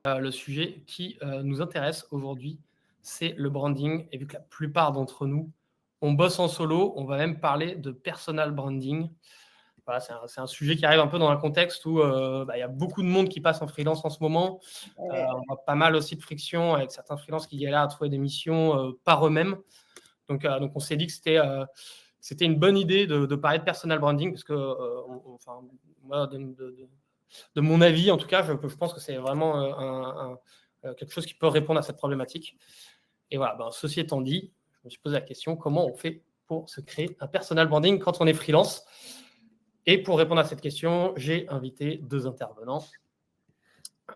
Le sujet qui nous intéresse aujourd'hui, c'est le branding. Et vu que la plupart d'entre nous, on bosse en solo, on va même parler de personal branding. Voilà, c'est un sujet qui arrive un peu dans un contexte où y a beaucoup de monde qui passe en freelance en ce moment. On voit pas mal aussi de friction avec certains freelances qui galèrent à trouver des missions par eux-mêmes. Donc, on s'est dit que c'était une bonne idée de parler de personal branding parce que, moi, de mon avis, en tout cas, je pense que c'est vraiment quelque chose qui peut répondre à cette problématique. Et voilà, ceci étant dit, je me suis posé la question, comment on fait pour se créer un personal branding quand on est freelance? Et pour répondre à cette question, j'ai invité 2 intervenants.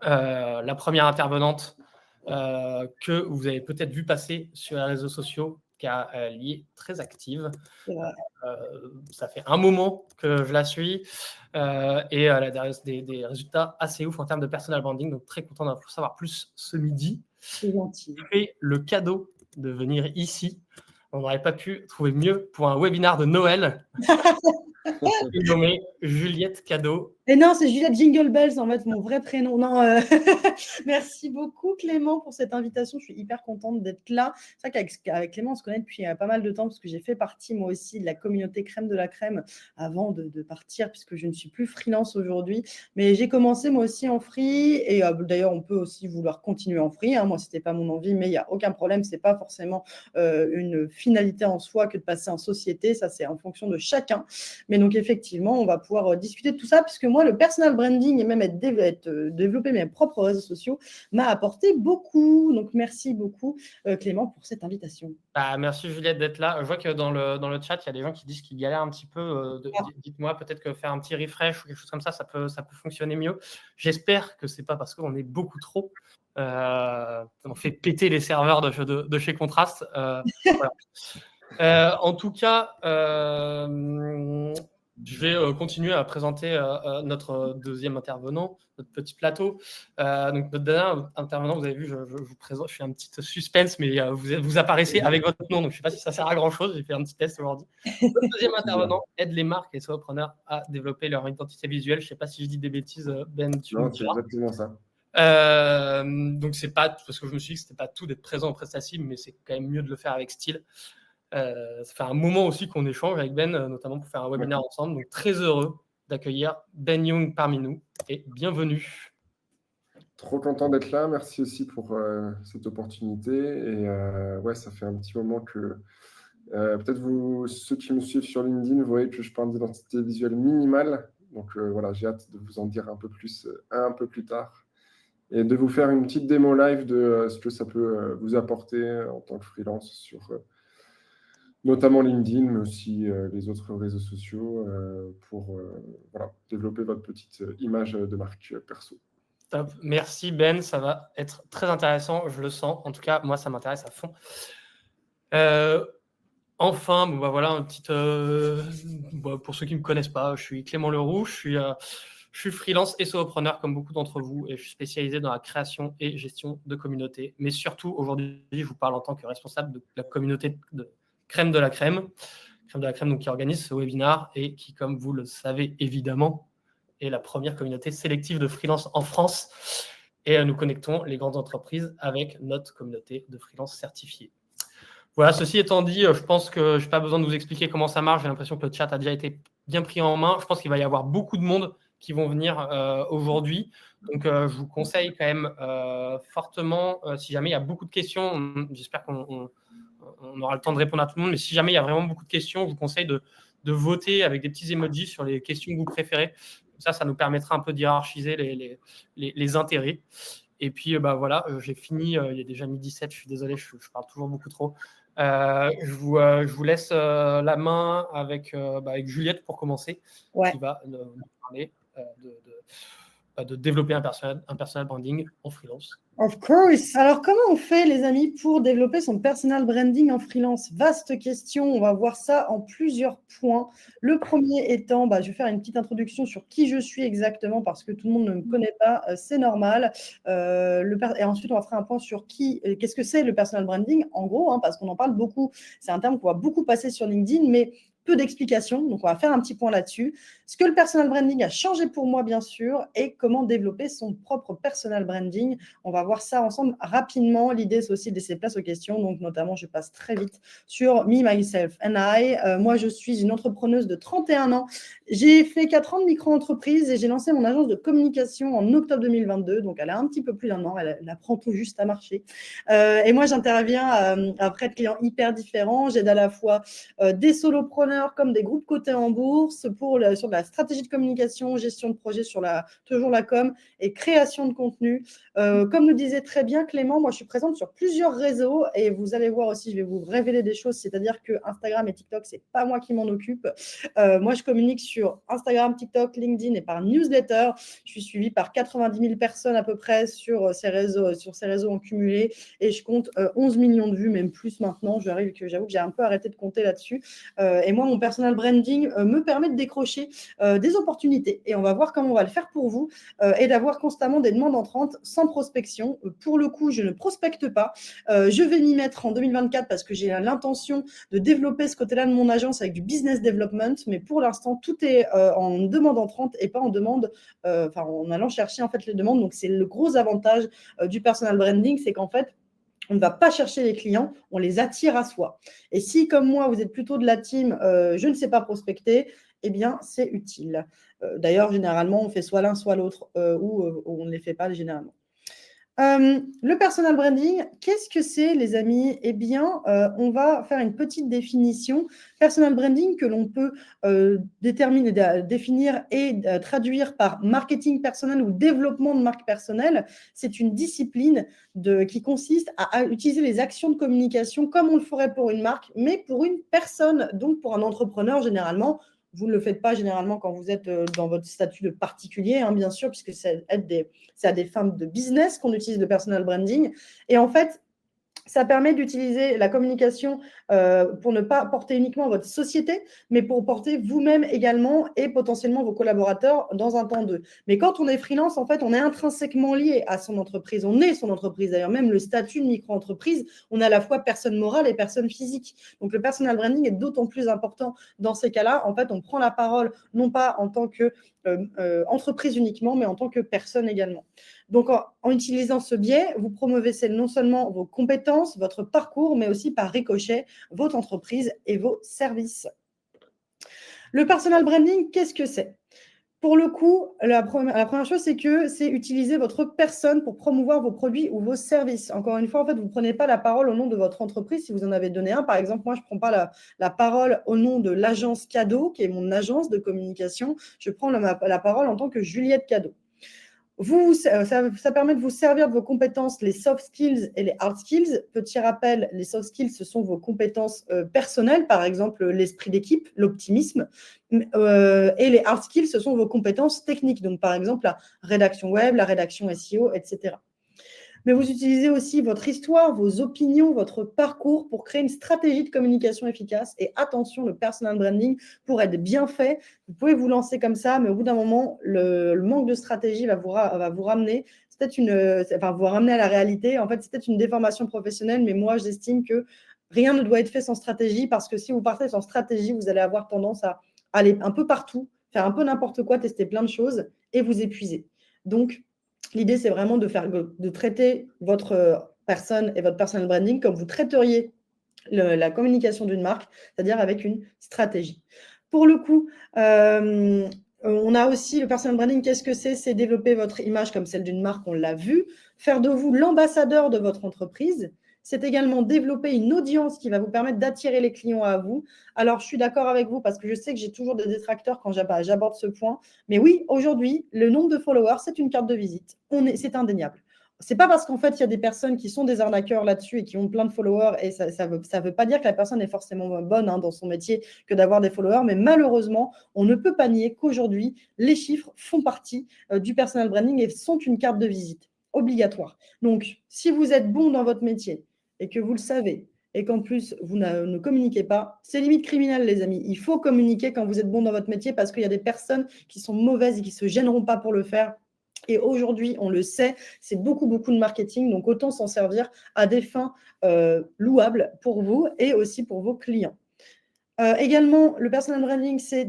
La première intervenante que vous avez peut-être vu passer sur les réseaux sociaux, car elle y est très active. Ça fait un moment que je la suis et elle a des résultats assez ouf en termes de personal branding, donc très content d'en savoir plus ce midi. C'est gentil. J'ai fait le cadeau de venir ici. On n'aurait pas pu trouver mieux pour un webinaire de Noël. J'ai nommé Juliette Cadeau. Et non, c'est Juliette Jingle Bells, en fait, mon vrai prénom. Non, merci beaucoup, Clément, pour cette invitation. Je suis hyper contente d'être là. C'est vrai qu'avec Clément, on se connaît depuis pas mal de temps parce que j'ai fait partie, moi aussi, de la communauté Crème de la Crème avant de partir, puisque je ne suis plus freelance aujourd'hui. Mais j'ai commencé, moi aussi, en free. Et d'ailleurs, on peut aussi vouloir continuer en free. Moi, ce n'était pas mon envie, mais il n'y a aucun problème. Ce n'est pas forcément une finalité en soi que de passer en société. Ça, c'est en fonction de chacun. Mais donc, effectivement, on va pouvoir discuter de tout ça, puisque moi, le personal branding et même développer mes propres réseaux sociaux m'a apporté beaucoup. Donc, merci beaucoup, Clément, pour cette invitation. Merci, Juliette, d'être là. Je vois que dans le chat, il y a des gens qui disent qu'ils galèrent un petit peu. Dites-moi, peut-être que faire un petit refresh ou quelque chose comme ça peut fonctionner mieux. J'espère que ce n'est pas parce qu'on est beaucoup trop. On fait péter les serveurs de chez Contrast. Voilà. En tout cas, je vais continuer à présenter notre deuxième intervenant, notre petit plateau. Donc, notre dernier intervenant, vous avez vu, je vous présente, je fais un petit suspense, mais vous apparaissez avec votre nom, donc je ne sais pas si ça sert à grand-chose. J'ai fait un petit test aujourd'hui. Notre deuxième intervenant aide les marques et les solopreneurs à développer leur identité visuelle. Je ne sais pas si je dis des bêtises, Ben. Non, c'est exactement ça. Donc, c'est pas parce que je me suis dit que ce n'était pas tout d'être présent en PrestaCim, mais c'est quand même mieux de le faire avec style. Ça fait un moment aussi qu'on échange avec Ben, notamment pour faire un webinaire ensemble. Donc, très heureux d'accueillir Ben Young parmi nous et bienvenue. Trop content d'être là. Merci aussi pour cette opportunité. Et ça fait un petit moment que peut-être ceux qui me suivent sur LinkedIn, vous voyez que je parle d'identité visuelle minimale. Donc voilà, j'ai hâte de vous en dire un peu plus tard et de vous faire une petite démo live de ce que ça peut vous apporter en tant que freelance sur notamment LinkedIn, mais aussi les autres réseaux sociaux pour développer votre petite image de marque perso. Top. Merci Ben, ça va être très intéressant, je le sens. En tout cas, moi, ça m'intéresse à fond. Enfin, voilà, une petite, pour ceux qui ne me connaissent pas, je suis Clément Leroux, je suis freelance et solopreneur comme beaucoup d'entre vous et je suis spécialisé dans la création et gestion de communautés. Mais surtout, aujourd'hui, je vous parle en tant que responsable de la communauté de Crème de la Crème. Crème de la Crème, donc, qui organise ce webinaire et qui, comme vous le savez évidemment, est la première communauté sélective de freelance en France. Et nous connectons les grandes entreprises avec notre communauté de freelance certifiés. Voilà, ceci étant dit, je pense que je n'ai pas besoin de vous expliquer comment ça marche. J'ai l'impression que le chat a déjà été bien pris en main. Je pense qu'il va y avoir beaucoup de monde qui vont venir aujourd'hui. Donc, je vous conseille quand même fortement, si jamais il y a beaucoup de questions, j'espère qu'on aura le temps de répondre à tout le monde, mais si jamais il y a vraiment beaucoup de questions, je vous conseille de voter avec des petits emojis sur les questions que vous préférez. Ça nous permettra un peu d'hiérarchiser les intérêts. Et puis, voilà, j'ai fini. Il est déjà 12h17. Je suis désolé, je parle toujours beaucoup trop. Je vous laisse la main avec Juliette pour commencer, qui va nous parler de développer un personal branding en freelance. Of course. Alors, comment on fait, les amis, pour développer son personal branding en freelance? Vaste question. On va voir ça en plusieurs points. Le premier étant, je vais faire une petite introduction sur qui je suis exactement parce que tout le monde ne me connaît pas. C'est normal. Et ensuite, on va faire un point sur qu'est-ce que c'est le personal branding, en gros, parce qu'on en parle beaucoup. C'est un terme qu'on va beaucoup passer sur LinkedIn, mais peu d'explications. Donc, on va faire un petit point là-dessus. Ce que le personal branding a changé pour moi, bien sûr, et comment développer son propre personal branding. On va voir ça ensemble rapidement. L'idée, c'est aussi de laisser place aux questions. Donc, notamment, je passe très vite sur Me, Myself and I. Moi, je suis une entrepreneuse de 31 ans. J'ai fait 4 ans de micro-entreprise et j'ai lancé mon agence de communication en octobre 2022. Donc, elle a un petit peu plus d'un an. Elle apprend tout juste à marcher. Et moi, j'interviens auprès de clients hyper différents. J'aide à la fois des solopreneurs comme des groupes cotés en bourse sur la stratégie de communication, gestion de projet sur toujours la com et création de contenu. Comme le disait très bien Clément, moi, je suis présente sur plusieurs réseaux et vous allez voir aussi, je vais vous révéler des choses, c'est-à-dire que Instagram et TikTok, c'est pas moi qui m'en occupe. Moi, je communique sur Instagram, TikTok, LinkedIn et par newsletter. Je suis suivie par 90 000 personnes à peu près sur ces réseaux en cumulé et je compte 11 millions de vues, même plus maintenant. J'avoue que j'ai un peu arrêté de compter là-dessus. Et moi, mon personal branding me permet de décrocher des opportunités. Et on va voir comment on va le faire pour vous et d'avoir constamment des demandes entrantes sans prospection. Pour le coup, je ne prospecte pas. Je vais m'y mettre en 2024 parce que j'ai l'intention de développer ce côté-là de mon agence avec du business development. Mais pour l'instant, tout est en demande entrante et pas en demande, en allant chercher en fait les demandes. Donc, c'est le gros avantage du personal branding, c'est qu'en fait, on ne va pas chercher les clients, on les attire à soi. Et si, comme moi, vous êtes plutôt de la team je ne sais pas prospecter, eh bien, c'est utile. D'ailleurs, généralement, on fait soit l'un, soit l'autre, ou on ne les fait pas généralement. Le personal branding, qu'est-ce que c'est, les amis? Eh bien, on va faire une petite définition. Personal branding que l'on peut définir et traduire par marketing personnel ou développement de marque personnelle. C'est une discipline qui consiste à utiliser les actions de communication comme on le ferait pour une marque, mais pour une personne, donc pour un entrepreneur généralement. Vous ne le faites pas généralement quand vous êtes dans votre statut de particulier, hein, bien sûr, puisque c'est à des fins de business qu'on utilise le personal branding. Et en fait, ça permet d'utiliser la communication pour ne pas porter uniquement votre société, mais pour porter vous-même également et potentiellement vos collaborateurs dans un temps d'eux. Mais quand on est freelance, en fait, on est intrinsèquement lié à son entreprise. On est son entreprise. D'ailleurs, même le statut de micro-entreprise, on a à la fois personne morale et personne physique. Donc, le personal branding est d'autant plus important dans ces cas-là. En fait, on prend la parole non pas en tant que entreprise uniquement, mais en tant que personne également. Donc, en utilisant ce biais, vous promouvez non seulement vos compétences, votre parcours, mais aussi par ricochet, votre entreprise et vos services. Le personal branding, qu'est-ce que c'est? Pour le coup, la première chose, c'est que c'est utiliser votre personne pour promouvoir vos produits ou vos services. Encore une fois, en fait, vous ne prenez pas la parole au nom de votre entreprise si vous en avez donné un. Par exemple, moi, je ne prends pas la parole au nom de l'agence Cadeau, qui est mon agence de communication. Je prends la parole en tant que Juliette Cadeau. Ça permet de vous servir de vos compétences, les soft skills et les hard skills. Petit rappel, les soft skills, ce sont vos compétences personnelles, par exemple l'esprit d'équipe, l'optimisme. Et les hard skills, ce sont vos compétences techniques, donc par exemple la rédaction web, la rédaction SEO, etc. Mais vous utilisez aussi votre histoire, vos opinions, votre parcours pour créer une stratégie de communication efficace. Et attention, le personal branding, pour être bien fait, vous pouvez vous lancer comme ça, mais au bout d'un moment, le manque de stratégie va vous ramener. Vous ramener à la réalité. En fait, c'est peut-être une déformation professionnelle, mais moi, j'estime que rien ne doit être fait sans stratégie, parce que si vous partez sans stratégie, vous allez avoir tendance à aller un peu partout, faire un peu n'importe quoi, tester plein de choses et vous épuiser. Donc, l'idée, c'est vraiment de traiter votre personne et votre personal branding comme vous traiteriez la communication d'une marque, c'est-à-dire avec une stratégie. Pour le coup, on a aussi le personal branding. Qu'est-ce que c'est? C'est développer votre image comme celle d'une marque, on l'a vu, faire de vous l'ambassadeur de votre entreprise. C'est également développer une audience qui va vous permettre d'attirer les clients à vous. Alors, je suis d'accord avec vous parce que je sais que j'ai toujours des détracteurs quand j'aborde ce point. Mais oui, aujourd'hui, le nombre de followers, c'est une carte de visite. C'est indéniable. C'est pas parce qu'en fait, il y a des personnes qui sont des arnaqueurs là-dessus et qui ont plein de followers, et ça veut pas dire que la personne est forcément bonne dans son métier que d'avoir des followers, mais malheureusement, on ne peut pas nier qu'aujourd'hui, les chiffres font partie du personal branding et sont une carte de visite obligatoire. Donc, si vous êtes bon dans votre métier et que vous le savez, et qu'en plus, vous ne communiquez pas, c'est limite criminel, les amis. Il faut communiquer quand vous êtes bon dans votre métier parce qu'il y a des personnes qui sont mauvaises et qui ne se gêneront pas pour le faire. Et aujourd'hui, on le sait, c'est beaucoup de marketing, donc autant s'en servir à des fins louables pour vous et aussi pour vos clients. Également, le personal branding, c'est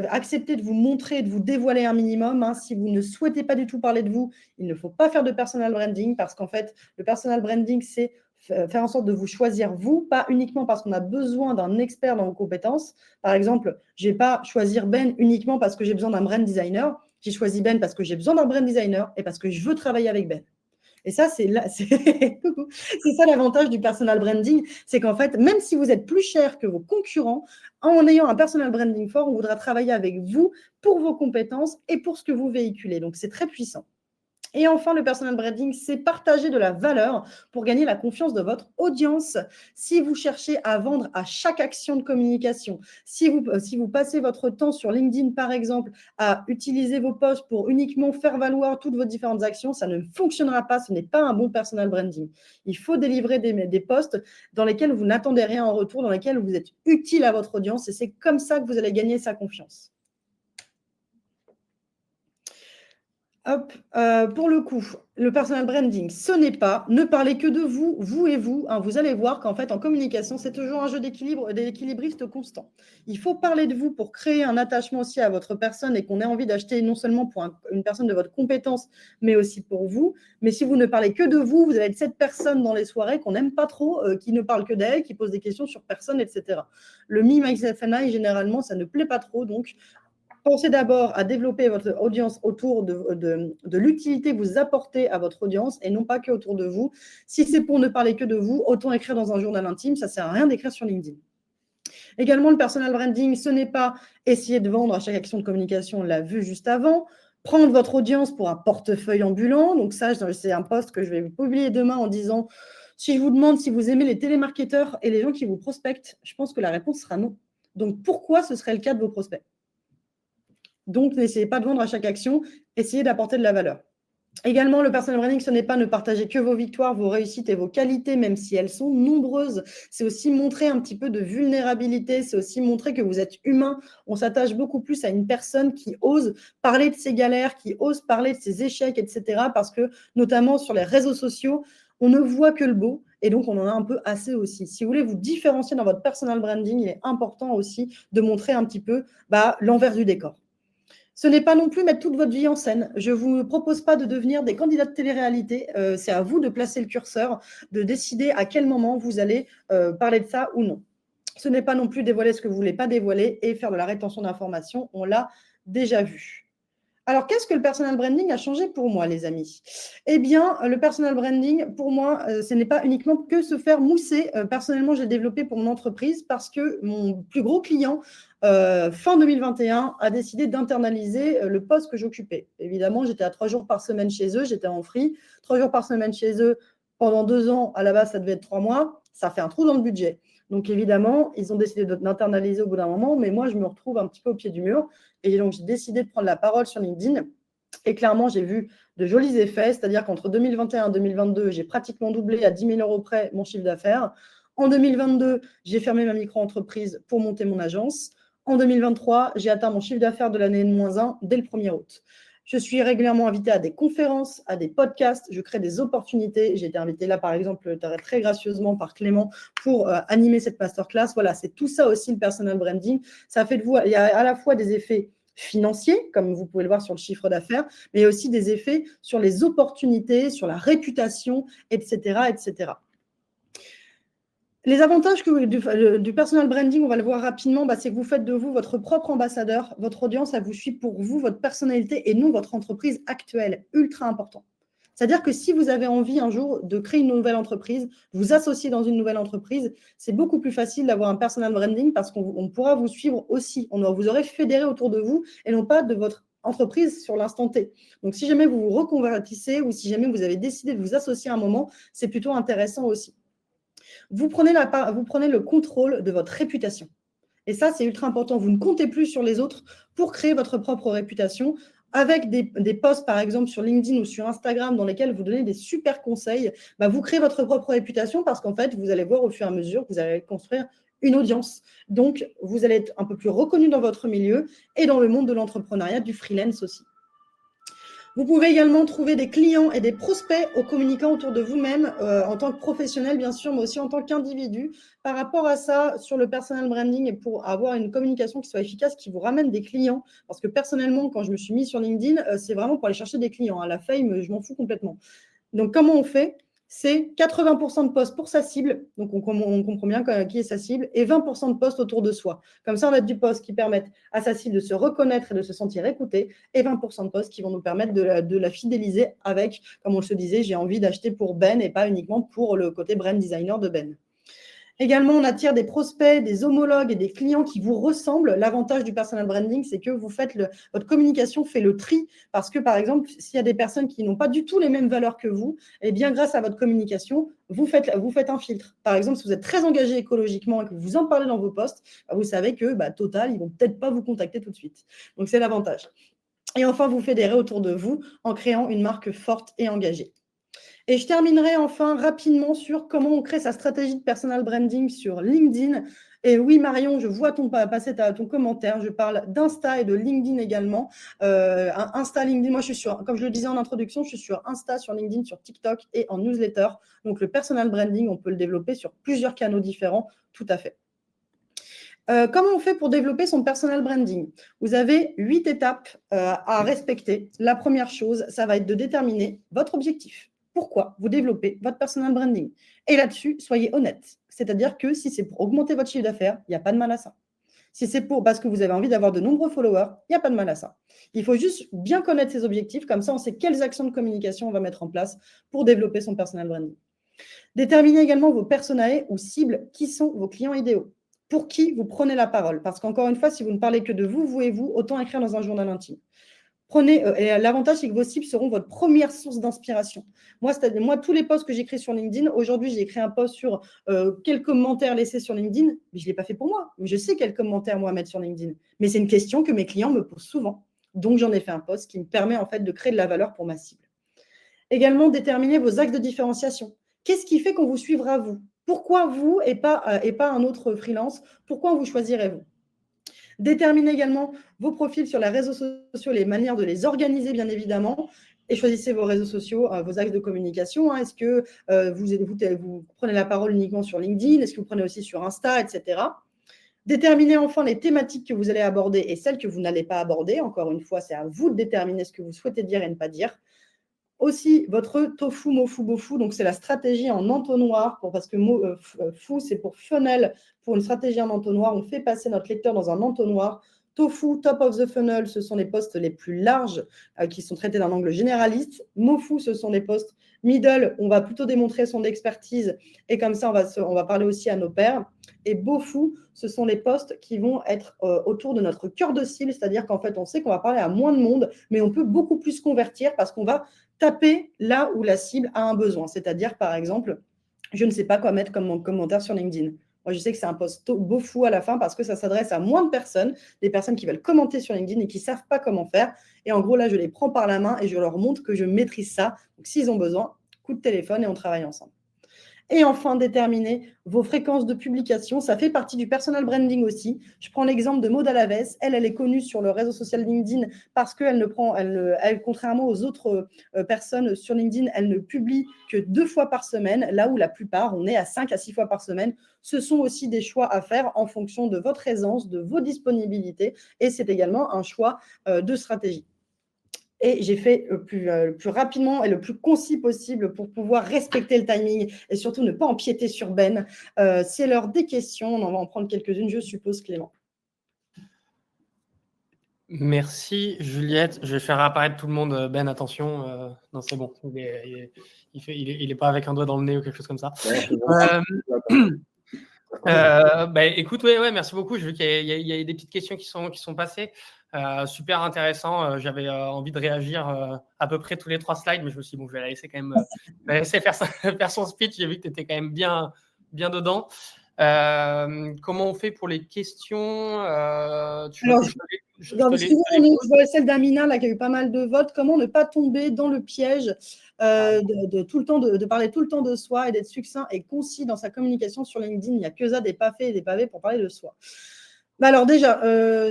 accepter de vous montrer, de vous dévoiler un minimum. Hein. Si vous ne souhaitez pas du tout parler de vous, il ne faut pas faire de personal branding parce qu'en fait, le personal branding, c'est faire en sorte de vous choisir vous, pas uniquement parce qu'on a besoin d'un expert dans vos compétences. Par exemple, je ne vais pas choisir Ben uniquement parce que j'ai besoin d'un brand designer. J'ai choisi Ben parce que j'ai besoin d'un brand designer et parce que je veux travailler avec Ben. Et ça, c'est ça l'avantage du personal branding, c'est qu'en fait, même si vous êtes plus cher que vos concurrents, en ayant un personal branding fort, on voudra travailler avec vous pour vos compétences et pour ce que vous véhiculez. Donc, c'est très puissant. Et enfin, le personal branding, c'est partager de la valeur pour gagner la confiance de votre audience. Si vous cherchez à vendre à chaque action de communication, si vous passez votre temps sur LinkedIn, par exemple, à utiliser vos posts pour uniquement faire valoir toutes vos différentes actions, ça ne fonctionnera pas. Ce n'est pas un bon personal branding. Il faut délivrer des posts dans lesquels vous n'attendez rien en retour, dans lesquels vous êtes utile à votre audience. Et c'est comme ça que vous allez gagner sa confiance. Hop, pour le coup, le personal branding, ce n'est pas ne parler que de vous, vous et vous. Hein. Vous allez voir qu'en fait, en communication, c'est toujours un jeu d'équilibriste constant. Il faut parler de vous pour créer un attachement aussi à votre personne et qu'on ait envie d'acheter non seulement pour une personne de votre compétence, mais aussi pour vous. Mais si vous ne parlez que de vous, vous allez être cette personne dans les soirées qu'on n'aime pas trop, qui ne parle que d'elle, qui pose des questions sur personne, etc. Le me, myself and I, généralement, ça ne plaît pas trop. Donc, pensez d'abord à développer votre audience autour de l'utilité que vous apportez à votre audience et non pas que autour de vous. Si c'est pour ne parler que de vous, autant écrire dans un journal intime, ça ne sert à rien d'écrire sur LinkedIn. Également, le personal branding, ce n'est pas essayer de vendre à chaque action de communication, on l'a vu juste avant. Prendre votre audience pour un portefeuille ambulant. Donc ça, c'est un post que je vais publier demain en disant, si je vous demande si vous aimez les télémarketeurs et les gens qui vous prospectent, je pense que la réponse sera non. Donc pourquoi ce serait le cas de vos prospects ? Donc, n'essayez pas de vendre à chaque action, essayez d'apporter de la valeur. Également, le personal branding, ce n'est pas ne partager que vos victoires, vos réussites et vos qualités, même si elles sont nombreuses. C'est aussi montrer un petit peu de vulnérabilité, c'est aussi montrer que vous êtes humain. On s'attache beaucoup plus à une personne qui ose parler de ses galères, qui ose parler de ses échecs, etc. Parce que, notamment sur les réseaux sociaux, on ne voit que le beau. Et donc, on en a un peu assez aussi. Si vous voulez vous différencier dans votre personal branding, il est important aussi de montrer un petit peu l'envers du décor. Ce n'est pas non plus mettre toute votre vie en scène. Je ne vous propose pas de devenir des candidats de télé-réalité. C'est à vous de placer le curseur, de décider à quel moment vous allez parler de ça ou non. Ce n'est pas non plus dévoiler ce que vous ne voulez pas dévoiler et faire de la rétention d'informations. On l'a déjà vu. Alors, qu'est-ce que le personal branding a changé pour moi, les amis ? Eh bien, le personal branding, pour moi, ce n'est pas uniquement que se faire mousser. Personnellement, j'ai développé pour mon entreprise parce que mon plus gros client, fin 2021, a décidé d'internaliser le poste que j'occupais. Évidemment, j'étais à 3 jours par semaine chez eux, j'étais en free. 3 jours par semaine chez eux, pendant 2 ans, à la base, ça devait être 3 mois. Ça fait un trou dans le budget. Donc, évidemment, ils ont décidé d'internaliser au bout d'un moment, mais moi, je me retrouve un petit peu au pied du mur. Et donc, j'ai décidé de prendre la parole sur LinkedIn. Et clairement, j'ai vu de jolis effets, c'est-à-dire qu'entre 2021 et 2022, j'ai pratiquement doublé à 10 000 € près mon chiffre d'affaires. En 2022, j'ai fermé ma micro-entreprise pour monter mon agence. En 2023, j'ai atteint mon chiffre d'affaires de l'année -1 dès le 1er août. Je suis régulièrement invitée à des conférences, à des podcasts, je crée des opportunités. J'ai été invitée là, par exemple, très gracieusement par Clément pour animer cette masterclass. Voilà, c'est tout ça aussi le personal branding. Ça fait de vous, il y a à la fois des effets financiers, comme vous pouvez le voir sur le chiffre d'affaires, mais aussi des effets sur les opportunités, sur la réputation, etc., etc. Les avantages du personal branding, on va le voir rapidement, c'est que vous faites de vous votre propre ambassadeur. Votre audience, elle vous suit pour vous, votre personnalité et non votre entreprise actuelle. Ultra important. C'est-à-dire que si vous avez envie un jour de créer une nouvelle entreprise, vous associer dans une nouvelle entreprise, c'est beaucoup plus facile d'avoir un personal branding parce qu'on pourra vous suivre aussi. Vous aurez fédéré autour de vous et non pas de votre entreprise sur l'instant T. Donc, si jamais vous vous reconvertissez ou si jamais vous avez décidé de vous associer à un moment, c'est plutôt intéressant aussi. Vous prenez le contrôle de votre réputation. Et ça, c'est ultra important. Vous ne comptez plus sur les autres pour créer votre propre réputation avec des posts, par exemple, sur LinkedIn ou sur Instagram dans lesquels vous donnez des super conseils. Vous créez votre propre réputation parce qu'en fait, vous allez voir au fur et à mesure que vous allez construire une audience. Donc, vous allez être un peu plus reconnu dans votre milieu et dans le monde de l'entrepreneuriat, du freelance aussi. Vous pouvez également trouver des clients et des prospects aux communicants autour de vous-même, en tant que professionnel, bien sûr, mais aussi en tant qu'individu. Par rapport à ça, sur le personal branding et pour avoir une communication qui soit efficace, qui vous ramène des clients, parce que personnellement, quand je me suis mise sur LinkedIn, c'est vraiment pour aller chercher des clients. La fame, je m'en fous complètement. Donc, comment on fait? C'est 80% de posts pour sa cible, donc on comprend bien qui est sa cible, et 20% de posts autour de soi. Comme ça, on a du post qui permettent à sa cible de se reconnaître et de se sentir écoutée, et 20% de posts qui vont nous permettre de la fidéliser avec, comme on se disait, j'ai envie d'acheter pour Ben et pas uniquement pour le côté brand designer de Ben. Également, on attire des prospects, des homologues et des clients qui vous ressemblent. L'avantage du personal branding, c'est que votre communication fait le tri parce que, par exemple, s'il y a des personnes qui n'ont pas du tout les mêmes valeurs que vous, eh bien, grâce à votre communication, vous faites un filtre. Par exemple, si vous êtes très engagé écologiquement et que vous en parlez dans vos posts, vous savez que Total, ils ne vont peut-être pas vous contacter tout de suite. Donc, c'est l'avantage. Et enfin, vous fédérez autour de vous en créant une marque forte et engagée. Et je terminerai enfin rapidement sur comment on crée sa stratégie de personal branding sur LinkedIn. Et oui, Marion, je vois passer ton commentaire. Je parle d'Insta et de LinkedIn également. Insta, LinkedIn, moi, comme je le disais en introduction, je suis sur Insta, sur LinkedIn, sur TikTok et en newsletter. Donc, le personal branding, on peut le développer sur plusieurs canaux différents, tout à fait. Comment on fait pour développer son personal branding? Vous avez 8 étapes à respecter. La première chose, ça va être de déterminer votre objectif. Pourquoi vous développez votre personal branding? Et là-dessus, soyez honnête. C'est-à-dire que si c'est pour augmenter votre chiffre d'affaires, il n'y a pas de mal à ça. Si c'est parce que vous avez envie d'avoir de nombreux followers, il n'y a pas de mal à ça. Il faut juste bien connaître ses objectifs. Comme ça, on sait quelles actions de communication on va mettre en place pour développer son personal branding. Déterminez également vos personae ou cibles. Qui sont vos clients idéaux? Pour qui vous prenez la parole? Parce qu'encore une fois, si vous ne parlez que de vous, vous et vous, autant écrire dans un journal intime. Et l'avantage, c'est que vos cibles seront votre première source d'inspiration. Moi, tous les posts que j'écris sur LinkedIn, aujourd'hui, j'ai écrit un post sur quels commentaires laisser sur LinkedIn, mais je ne l'ai pas fait pour moi. Mais je sais quels commentaires, moi, mettre sur LinkedIn. Mais c'est une question que mes clients me posent souvent. Donc, j'en ai fait un post qui me permet, en fait, de créer de la valeur pour ma cible. Également, déterminer vos axes de différenciation. Qu'est-ce qui fait qu'on vous suivra, vous? Pourquoi vous et pas un autre freelance? Pourquoi on vous choisirait, vous? Déterminez également vos profils sur les réseaux sociaux, les manières de les organiser, bien évidemment. Et choisissez vos réseaux sociaux, vos axes de communication. Est-ce que vous prenez la parole uniquement sur LinkedIn? Est-ce que vous prenez aussi sur Insta, etc. Déterminez enfin les thématiques que vous allez aborder et celles que vous n'allez pas aborder. Encore une fois, c'est à vous de déterminer ce que vous souhaitez dire et ne pas dire. Aussi, votre tofu, mofu, bofu, donc c'est la stratégie en entonnoir, parce que fou, c'est pour funnel, pour une stratégie en entonnoir. On fait passer notre lecteur dans un entonnoir. Tofu, top of the funnel, ce sont les postes les plus larges qui sont traités d'un angle généraliste. Mofu, ce sont les postes middle, on va plutôt démontrer son expertise et comme ça, on va parler aussi à nos pairs. Et bofu, ce sont les postes qui vont être autour de notre cœur de cible, c'est-à-dire qu'en fait, on sait qu'on va parler à moins de monde, mais on peut beaucoup plus convertir parce qu'on va taper là où la cible a un besoin. C'est-à-dire, par exemple, je ne sais pas quoi mettre comme commentaire sur LinkedIn. Moi, je sais que c'est un post beau fou à la fin parce que ça s'adresse à moins de personnes, des personnes qui veulent commenter sur LinkedIn et qui ne savent pas comment faire. Et en gros, là, je les prends par la main et je leur montre que je maîtrise ça. Donc, s'ils ont besoin, coup de téléphone et on travaille ensemble. Et enfin, déterminer vos fréquences de publication. Ça fait partie du personal branding aussi. Je prends l'exemple de Maud Alaves. Elle est connue sur le réseau social LinkedIn parce qu'elle contrairement aux autres personnes sur LinkedIn, elle ne publie que 2 fois par semaine, là où la plupart, on est à 5 à 6 fois par semaine. Ce sont aussi des choix à faire en fonction de votre aisance, de vos disponibilités. Et c'est également un choix de stratégie. Et j'ai fait le plus rapidement et le plus concis possible pour pouvoir respecter le timing et surtout ne pas empiéter sur Ben. C'est l'heure des questions. On va en prendre quelques-unes, je suppose, Clément. Merci, Juliette. Je vais faire apparaître tout le monde. Ben, attention. Non, c'est bon. Il est pas avec un doigt dans le nez ou quelque chose comme ça. Écoute, ouais, merci beaucoup. J'ai vu qu'il y a des petites questions qui sont passées. Super intéressant. J'avais envie de réagir à peu près tous les 3 slides, mais je me suis dit, bon, je vais la laisser quand même faire son speech. J'ai vu que tu étais quand même bien dedans. Comment on fait pour les questions? Je vois celle d'Amina là, qui a eu pas mal de votes. Comment ne pas tomber dans le piège de parler tout le temps de soi et d'être succinct et concis dans sa communication sur LinkedIn? Il n'y a que ça, des pavés et des pavés pour parler de soi. Bah alors déjà,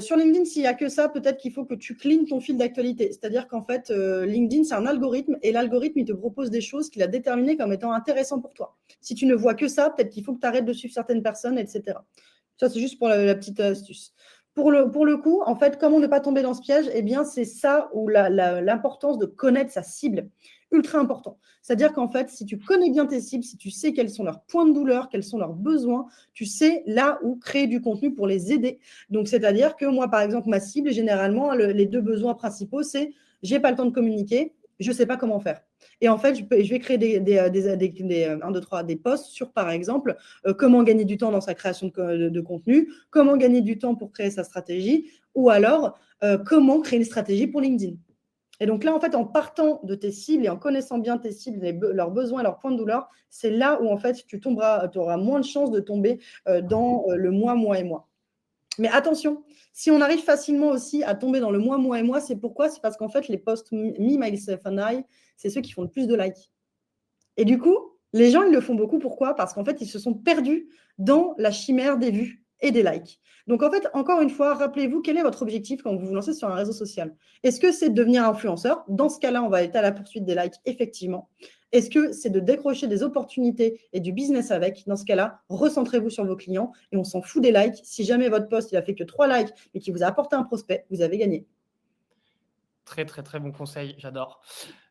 sur LinkedIn, s'il n'y a que ça, peut-être qu'il faut que tu cleans ton fil d'actualité. C'est-à-dire qu'en fait, LinkedIn, c'est un algorithme et l'algorithme, il te propose des choses qu'il a déterminées comme étant intéressantes pour toi. Si tu ne vois que ça, peut-être qu'il faut que tu arrêtes de suivre certaines personnes, etc. Ça, c'est juste pour la petite astuce. Pour le coup, en fait, comment ne pas tomber dans ce piège? Eh bien, c'est ça où l'importance de connaître sa cible. Ultra important. C'est-à-dire qu'en fait, si tu connais bien tes cibles, si tu sais quels sont leurs points de douleur, quels sont leurs besoins, tu sais là où créer du contenu pour les aider. Donc, c'est-à-dire que moi, par exemple, ma cible, généralement, les 2 besoins principaux, c'est j'ai pas le temps de communiquer, je sais pas comment faire. Et en fait, je vais créer des posts sur, par exemple, comment gagner du temps dans sa création de contenu, comment gagner du temps pour créer sa stratégie, ou alors comment créer une stratégie pour LinkedIn. Et donc là, en fait, en partant de tes cibles et en connaissant bien tes cibles, leurs besoins et leurs points de douleur, c'est là où, en fait, tu auras moins de chances de tomber dans le moi et moi. Mais attention, si on arrive facilement aussi à tomber dans le moi et moi, c'est pourquoi? C'est parce qu'en fait, les posts me, myself and I, c'est ceux qui font le plus de likes. Et du coup, les gens, ils le font beaucoup. Pourquoi? Parce qu'en fait, ils se sont perdus dans la chimère des vues et des likes. Donc, en fait, encore une fois, rappelez-vous, quel est votre objectif quand vous vous lancez sur un réseau social? Est-ce que c'est de devenir influenceur? Dans ce cas-là, on va être à la poursuite des likes, effectivement. Est-ce que c'est de décrocher des opportunités et du business avec? Dans ce cas-là, recentrez-vous sur vos clients et on s'en fout des likes. Si jamais votre post, il a fait que 3 likes et qu'il vous a apporté un prospect, vous avez gagné. Très, très, très bon conseil, j'adore.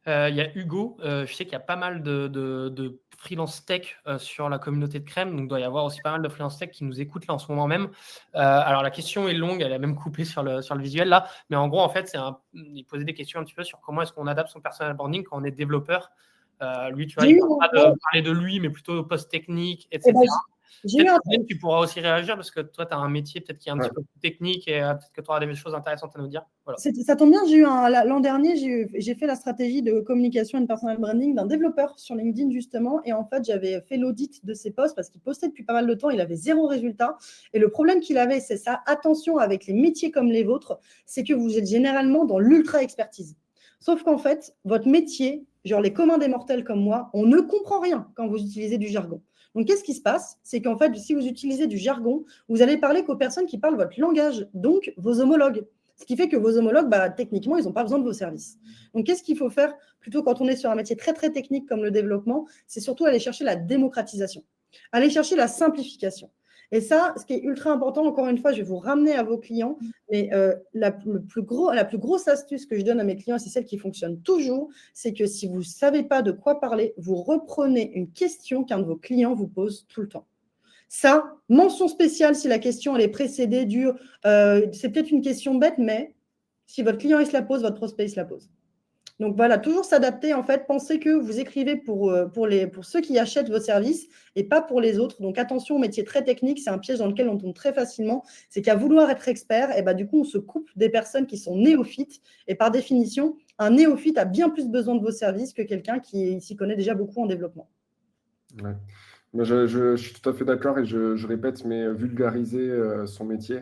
Il y a Hugo, je sais qu'il y a pas mal de freelance tech sur la communauté de Crème, donc il doit y avoir aussi pas mal de freelance tech qui nous écoutent là en ce moment même. Alors la question est longue, elle est même coupée sur le visuel là, mais en gros, en fait, il posait des questions un petit peu sur comment est-ce qu'on adapte son personal branding quand on est développeur. Lui, tu vois, il ne parle pas de parler de lui, mais plutôt de post technique, etc. Peut-être que tu pourras aussi réagir parce que toi, tu as un métier peut-être qui est un petit peu plus technique et peut-être que tu auras des choses intéressantes à nous dire. Voilà. Ça tombe bien, l'an dernier, j'ai fait la stratégie de communication et de personal branding d'un développeur sur LinkedIn justement. Et en fait, j'avais fait l'audit de ses posts parce qu'il postait depuis pas mal de temps, il avait 0 résultat. Et le problème qu'il avait, c'est ça, attention avec les métiers comme les vôtres, c'est que vous êtes généralement dans l'ultra-expertise. Sauf qu'en fait, votre métier, genre les communs des mortels comme moi, on ne comprend rien quand vous utilisez du jargon. Donc, qu'est-ce qui se passe? C'est qu'en fait, si vous utilisez du jargon, vous allez parler qu'aux personnes qui parlent votre langage, donc vos homologues. Ce qui fait que vos homologues, techniquement, ils n'ont pas besoin de vos services. Donc, qu'est-ce qu'il faut faire plutôt quand on est sur un métier très, très technique comme le développement? C'est surtout aller chercher la démocratisation, aller chercher la simplification. Et ça, ce qui est ultra important, encore une fois, je vais vous ramener à vos clients, mais la plus grosse astuce que je donne à mes clients, c'est celle qui fonctionne toujours, c'est que si vous ne savez pas de quoi parler, vous reprenez une question qu'un de vos clients vous pose tout le temps. Ça, mention spéciale si la question elle est précédée c'est peut-être une question bête, mais si votre client il se la pose, votre prospect il se la pose. Donc voilà, toujours s'adapter. En fait, pensez que vous écrivez pour ceux qui achètent vos services et pas pour les autres. Donc attention au métier très technique, c'est un piège dans lequel on tombe très facilement. C'est qu'à vouloir être expert, et du coup, on se coupe des personnes qui sont néophytes. Et par définition, un néophyte a bien plus besoin de vos services que quelqu'un qui s'y connaît déjà beaucoup en développement. Ouais. Moi, je suis tout à fait d'accord et je répète, mais vulgariser son métier,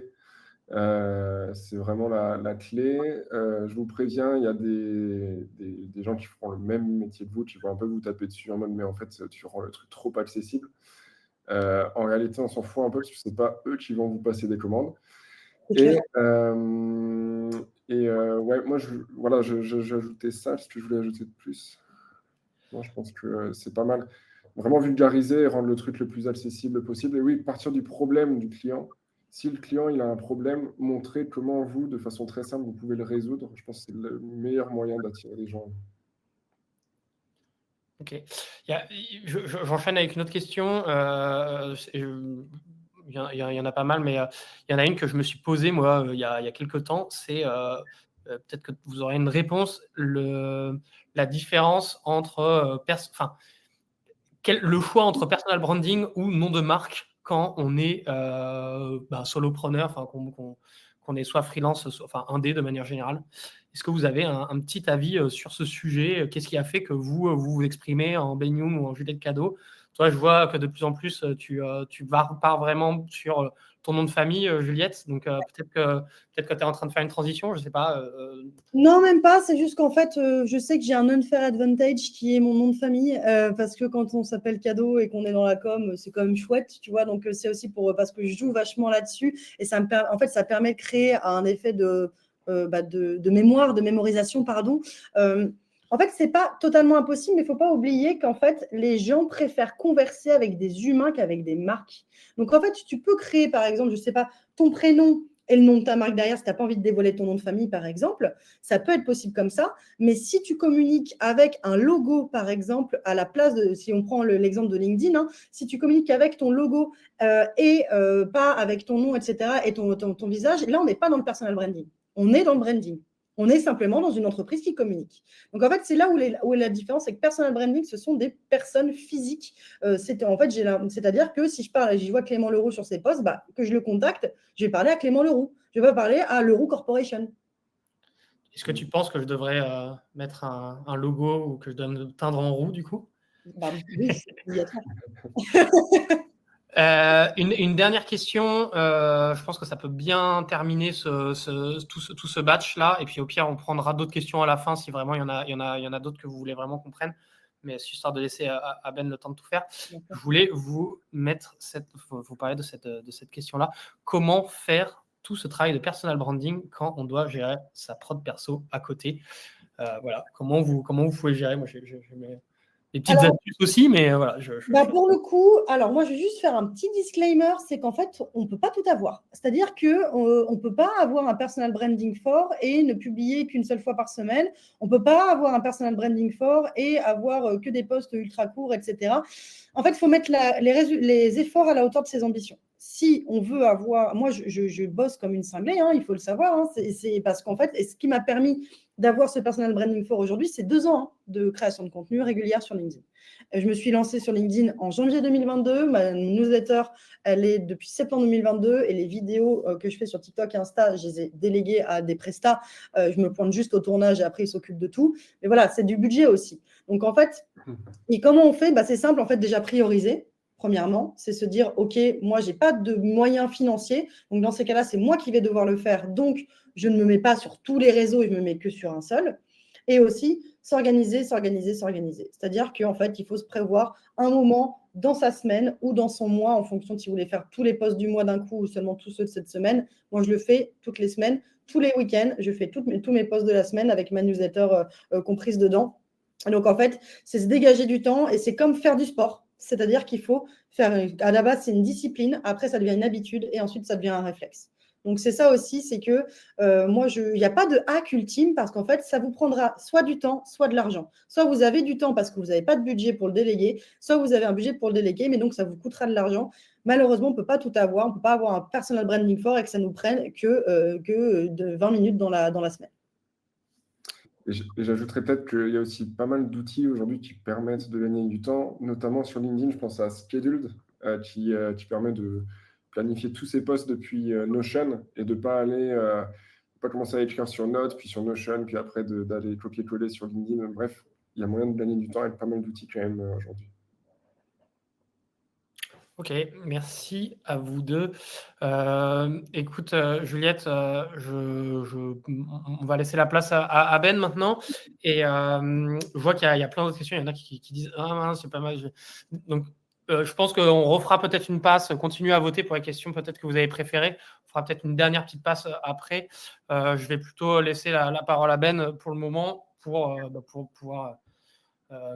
c'est vraiment la clé. Je vous préviens, il y a des gens qui feront le même métier que vous, qui vont un peu vous taper dessus en mode, mais en fait, tu rends le truc trop accessible. En réalité, on s'en fout un peu parce que ce n'est pas eux qui vont vous passer des commandes. Ouais, moi, j'ajoutais ça, parce que je voulais ajouter de plus. Moi, je pense que c'est pas mal. Vraiment vulgariser et rendre le truc le plus accessible possible. Et oui, partir du problème du client. Si le client il a un problème, montrer comment vous, de façon très simple, vous pouvez le résoudre. Je pense que c'est le meilleur moyen d'attirer les gens. Ok. J'enchaîne avec une autre question. Il y en a pas mal, mais il y en a une que je me suis posée, moi, il y a quelques temps. C'est peut-être que vous aurez une réponse. La différence entre le choix entre personal branding ou nom de marque quand on est solopreneur, qu'on est soit freelance, soit indé de manière générale. Est-ce que vous avez un petit avis sur ce sujet? Qu'est-ce qui a fait que vous exprimez en Benium ou en Juliette Cadeau, Toi, je vois que de plus en plus, tu pars vraiment sur ton nom de famille, Juliette. Donc, peut-être que tu es en train de faire une transition, je ne sais pas. Non, même pas. C'est juste qu'en fait, je sais que j'ai un unfair advantage qui est mon nom de famille parce que quand on s'appelle Cadeau et qu'on est dans la com, c'est quand même chouette, tu vois. Donc, c'est aussi parce que je joue vachement là-dessus et en fait, ça permet de créer un effet de mémoire, de mémorisation, pardon. En fait, c'est pas totalement impossible, mais il faut pas oublier qu'en fait, les gens préfèrent converser avec des humains qu'avec des marques. Donc, en fait, tu peux créer, par exemple, je sais pas, ton prénom et le nom de ta marque derrière, si tu n'as pas envie de dévoiler ton nom de famille, par exemple, ça peut être possible comme ça. Mais si tu communiques avec un logo, par exemple, à la place de, si on prend l'exemple de LinkedIn, hein, si tu communiques avec ton logo et pas avec ton nom, etc., et ton visage, là, on n'est pas dans le personal branding. On est dans le branding. On est simplement dans une entreprise qui communique. Donc, en fait, c'est là où est la différence, c'est que personal branding, ce sont des personnes physiques. C'est-à-dire que si je vois Clément Leroux sur ses posts, que je le contacte, je vais parler à Clément Leroux. Je vais pas parler à Leroux Corporation. Est-ce que tu penses que je devrais mettre un logo ou que je dois me teindre en roux, du coup? Oui, obligatoire. Une dernière question. Je pense que ça peut bien terminer tout ce batch-là. Et puis, au pire, on prendra d'autres questions à la fin si vraiment il y en a d'autres que vous voulez vraiment qu'on prenne. Mais c'est histoire de laisser à Ben le temps de tout faire. Je voulais vous parler de cette question-là. Comment faire tout ce travail de personal branding quand on doit gérer sa prod perso à côté? Voilà. Comment vous pouvez gérer? Moi, j'ai des petites astuces aussi, mais voilà. Pour le coup, alors moi, je vais juste faire un petit disclaimer, c'est qu'en fait, on ne peut pas tout avoir. C'est-à-dire qu'on ne peut pas avoir un personal branding fort et ne publier qu'une seule fois par semaine. On ne peut pas avoir un personal branding fort et avoir que des posts ultra courts, etc. En fait, il faut mettre les efforts à la hauteur de ses ambitions. Si on veut avoir… Moi, je bosse comme une cinglée, hein, il faut le savoir. Hein, c'est parce qu'en fait, et ce qui m'a permis d'avoir ce personal branding fort aujourd'hui, c'est 2 ans de création de contenu régulière sur LinkedIn. Je me suis lancée sur LinkedIn en janvier 2022. Ma newsletter, elle est depuis septembre 2022. Et les vidéos que je fais sur TikTok et Insta, je les ai déléguées à des prestats. Je me pointe juste au tournage et après, ils s'occupent de tout. Mais voilà, c'est du budget aussi. Donc, en fait, et comment on fait? C'est simple, en fait, déjà prioriser. Premièrement, c'est se dire, OK, moi, je n'ai pas de moyens financiers. Donc, dans ces cas-là, c'est moi qui vais devoir le faire. Donc, je ne me mets pas sur tous les réseaux et je me mets que sur un seul. Et aussi, s'organiser. C'est-à-dire qu'en fait, il faut se prévoir un moment dans sa semaine ou dans son mois, en fonction de si vous voulez faire tous les posts du mois d'un coup ou seulement tous ceux de cette semaine. Moi, je le fais toutes les semaines, tous les week-ends. Je fais tous mes posts de la semaine avec ma newsletter comprise dedans. Donc, en fait, c'est se dégager du temps et c'est comme faire du sport. C'est-à-dire qu'il faut faire, à la base, c'est une discipline, après, ça devient une habitude et ensuite, ça devient un réflexe. Donc, c'est ça aussi, c'est que moi, il n'y a pas de hack ultime parce qu'en fait, ça vous prendra soit du temps, soit de l'argent. Soit vous avez du temps parce que vous n'avez pas de budget pour le déléguer, soit vous avez un budget pour le déléguer, mais donc ça vous coûtera de l'argent. Malheureusement, on ne peut pas tout avoir. On ne peut pas avoir un personal branding fort et que ça nous prenne que de 20 minutes dans la semaine. Et j'ajouterais peut-être qu'il y a aussi pas mal d'outils aujourd'hui qui permettent de gagner du temps, notamment sur LinkedIn. Je pense à Scheduled, qui permet de planifier tous ses posts depuis Notion et de ne pas commencer à écrire sur Note, puis sur Notion, puis après d'aller copier-coller sur LinkedIn. Bref, il y a moyen de gagner du temps avec pas mal d'outils quand même aujourd'hui. Ok, merci à vous deux. Écoute, Juliette, on va laisser la place à Ben maintenant. Et je vois qu'il y a plein d'autres questions. Il y en a qui disent « Ah, c'est pas mal. » Donc, je pense qu'on refera peut-être une passe. Continuez à voter pour les questions peut-être que vous avez préférées. On fera peut-être une dernière petite passe après. Je vais plutôt laisser la parole à Ben pour le moment pour pouvoir…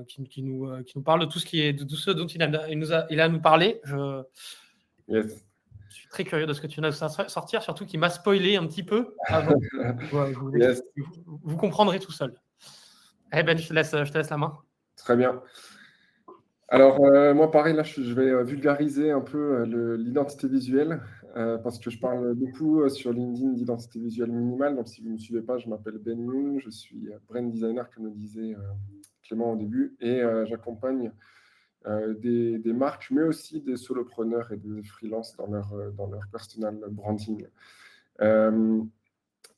qui nous parle de tout ce dont il a à nous parler. Yes. Je suis très curieux de ce que tu vas sortir, surtout qu'il m'a spoilé un petit peu avant. Yes. Vous comprendrez tout seul. Ben, je te laisse la main. Très bien. Alors, moi, pareil, là, je vais vulgariser un peu l'identité visuelle parce que je parle beaucoup sur LinkedIn d'identité visuelle minimale. Donc, si vous ne me suivez pas, je m'appelle Ben Yoon, je suis brand designer, comme le disait Clément au début, et j'accompagne des marques, mais aussi des solopreneurs et des freelances dans leur personal branding.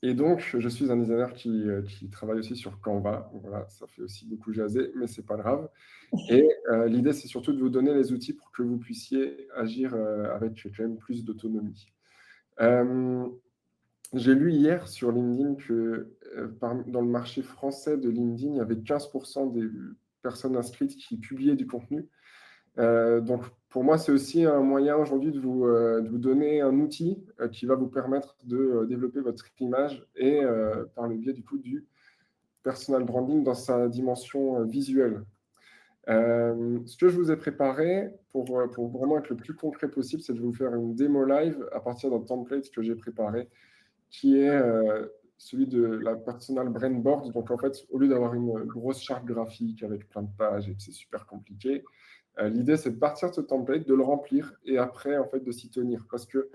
Et donc, je suis un designer qui travaille aussi sur Canva. Voilà, ça fait aussi beaucoup jaser, mais c'est pas grave. Et l'idée, c'est surtout de vous donner les outils pour que vous puissiez agir avec quand même plus d'autonomie. J'ai lu hier sur LinkedIn que dans le marché français de LinkedIn, il y avait 15% des personnes inscrites qui publiaient du contenu. Donc, pour moi, c'est aussi un moyen aujourd'hui de vous donner un outil qui va vous permettre de développer votre image et par le biais du coup du personal branding dans sa dimension visuelle. Ce que je vous ai préparé pour vraiment être le plus concret possible, c'est de vous faire une démo live à partir d'un template que j'ai préparé qui est celui de la personal brand board. Donc, en fait, au lieu d'avoir une grosse charte graphique avec plein de pages et que c'est super compliqué, l'idée, c'est de partir de ce template, de le remplir et après, en fait, de s'y tenir. Parce que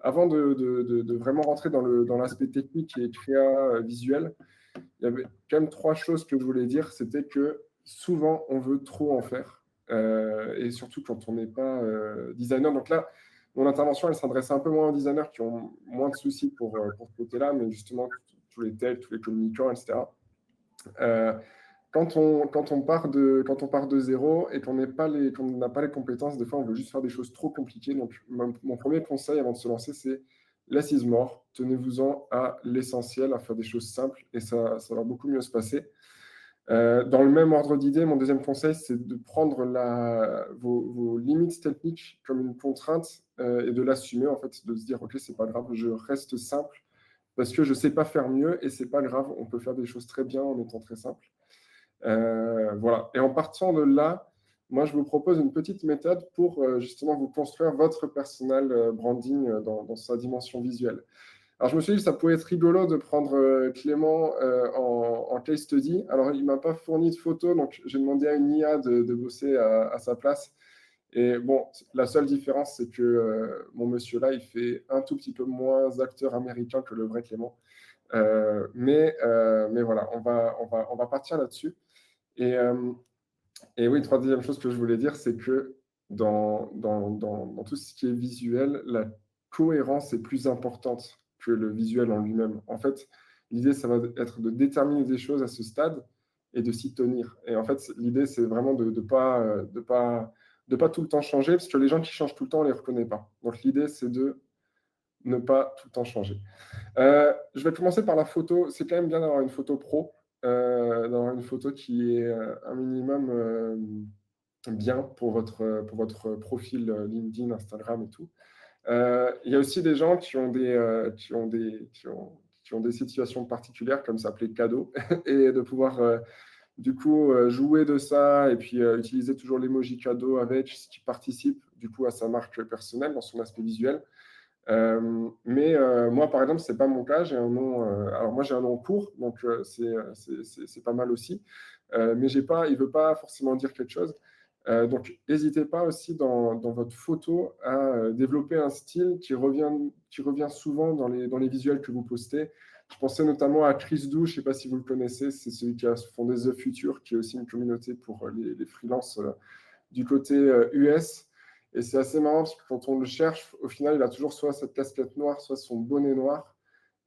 avant de vraiment rentrer dans l'aspect technique et créa visuel, il y avait quand même 3 choses que je voulais dire. C'était que souvent, on veut trop en faire. Et surtout quand on n'est pas designer. Donc là, mon intervention, elle s'adresse un peu moins aux designers qui ont moins de soucis pour ce côté-là, mais justement, tous les tels, tous les communicants, etc. Quand on part de zéro et qu'on n'a pas les compétences, des fois, on veut juste faire des choses trop compliquées. Donc, mon premier conseil avant de se lancer, c'est less is more. Tenez-vous-en à l'essentiel, à faire des choses simples et ça va beaucoup mieux se passer. Dans le même ordre d'idée, mon deuxième conseil, c'est de prendre vos limites techniques comme une contrainte et de l'assumer, en fait, de se dire, OK, c'est pas grave, je reste simple parce que je ne sais pas faire mieux et c'est pas grave, on peut faire des choses très bien en étant très simple. Voilà. Et en partant de là, moi, je vous propose une petite méthode pour justement vous construire votre personal branding dans sa dimension visuelle. Alors, je me suis dit que ça pouvait être rigolo de prendre Clément en case study. Alors, il ne m'a pas fourni de photos, donc j'ai demandé à une IA de bosser à sa place. Et bon, la seule différence, c'est que mon monsieur-là, il fait un tout petit peu moins acteur américain que le vrai Clément. Mais voilà, on va partir là-dessus. Et oui, troisième chose que je voulais dire, c'est que dans tout ce qui est visuel, la cohérence est plus importante que le visuel en lui-même. En fait, l'idée, ça va être de déterminer des choses à ce stade et de s'y tenir. Et en fait, l'idée, c'est vraiment de pas tout le temps changer, parce que les gens qui changent tout le temps, on ne les reconnaît pas. Donc, l'idée, c'est de ne pas tout le temps changer. Je vais commencer par la photo. C'est quand même bien d'avoir une photo pro, d'avoir une photo qui est un minimum bien pour votre profil LinkedIn, Instagram et tout. Il y a aussi des gens qui ont des situations particulières, comme s'appeler cadeau, et de pouvoir du coup jouer de ça et puis utiliser toujours l'emoji cadeau avec, ce qui participe du coup à sa marque personnelle dans son aspect visuel. Mais moi, par exemple, ce n'est pas mon cas. J'ai un nom. Alors moi, j'ai un nom court, donc c'est pas mal aussi. Mais il ne veut pas forcément dire quelque chose. Donc, n'hésitez pas aussi dans votre photo à développer un style qui revient souvent dans les visuels que vous postez. Je pensais notamment à Chris Dou, je ne sais pas si vous le connaissez, c'est celui qui a fondé The Future, qui est aussi une communauté pour les freelances du côté US. Et c'est assez marrant parce que quand on le cherche, au final, il a toujours soit cette casquette noire, soit son bonnet noir.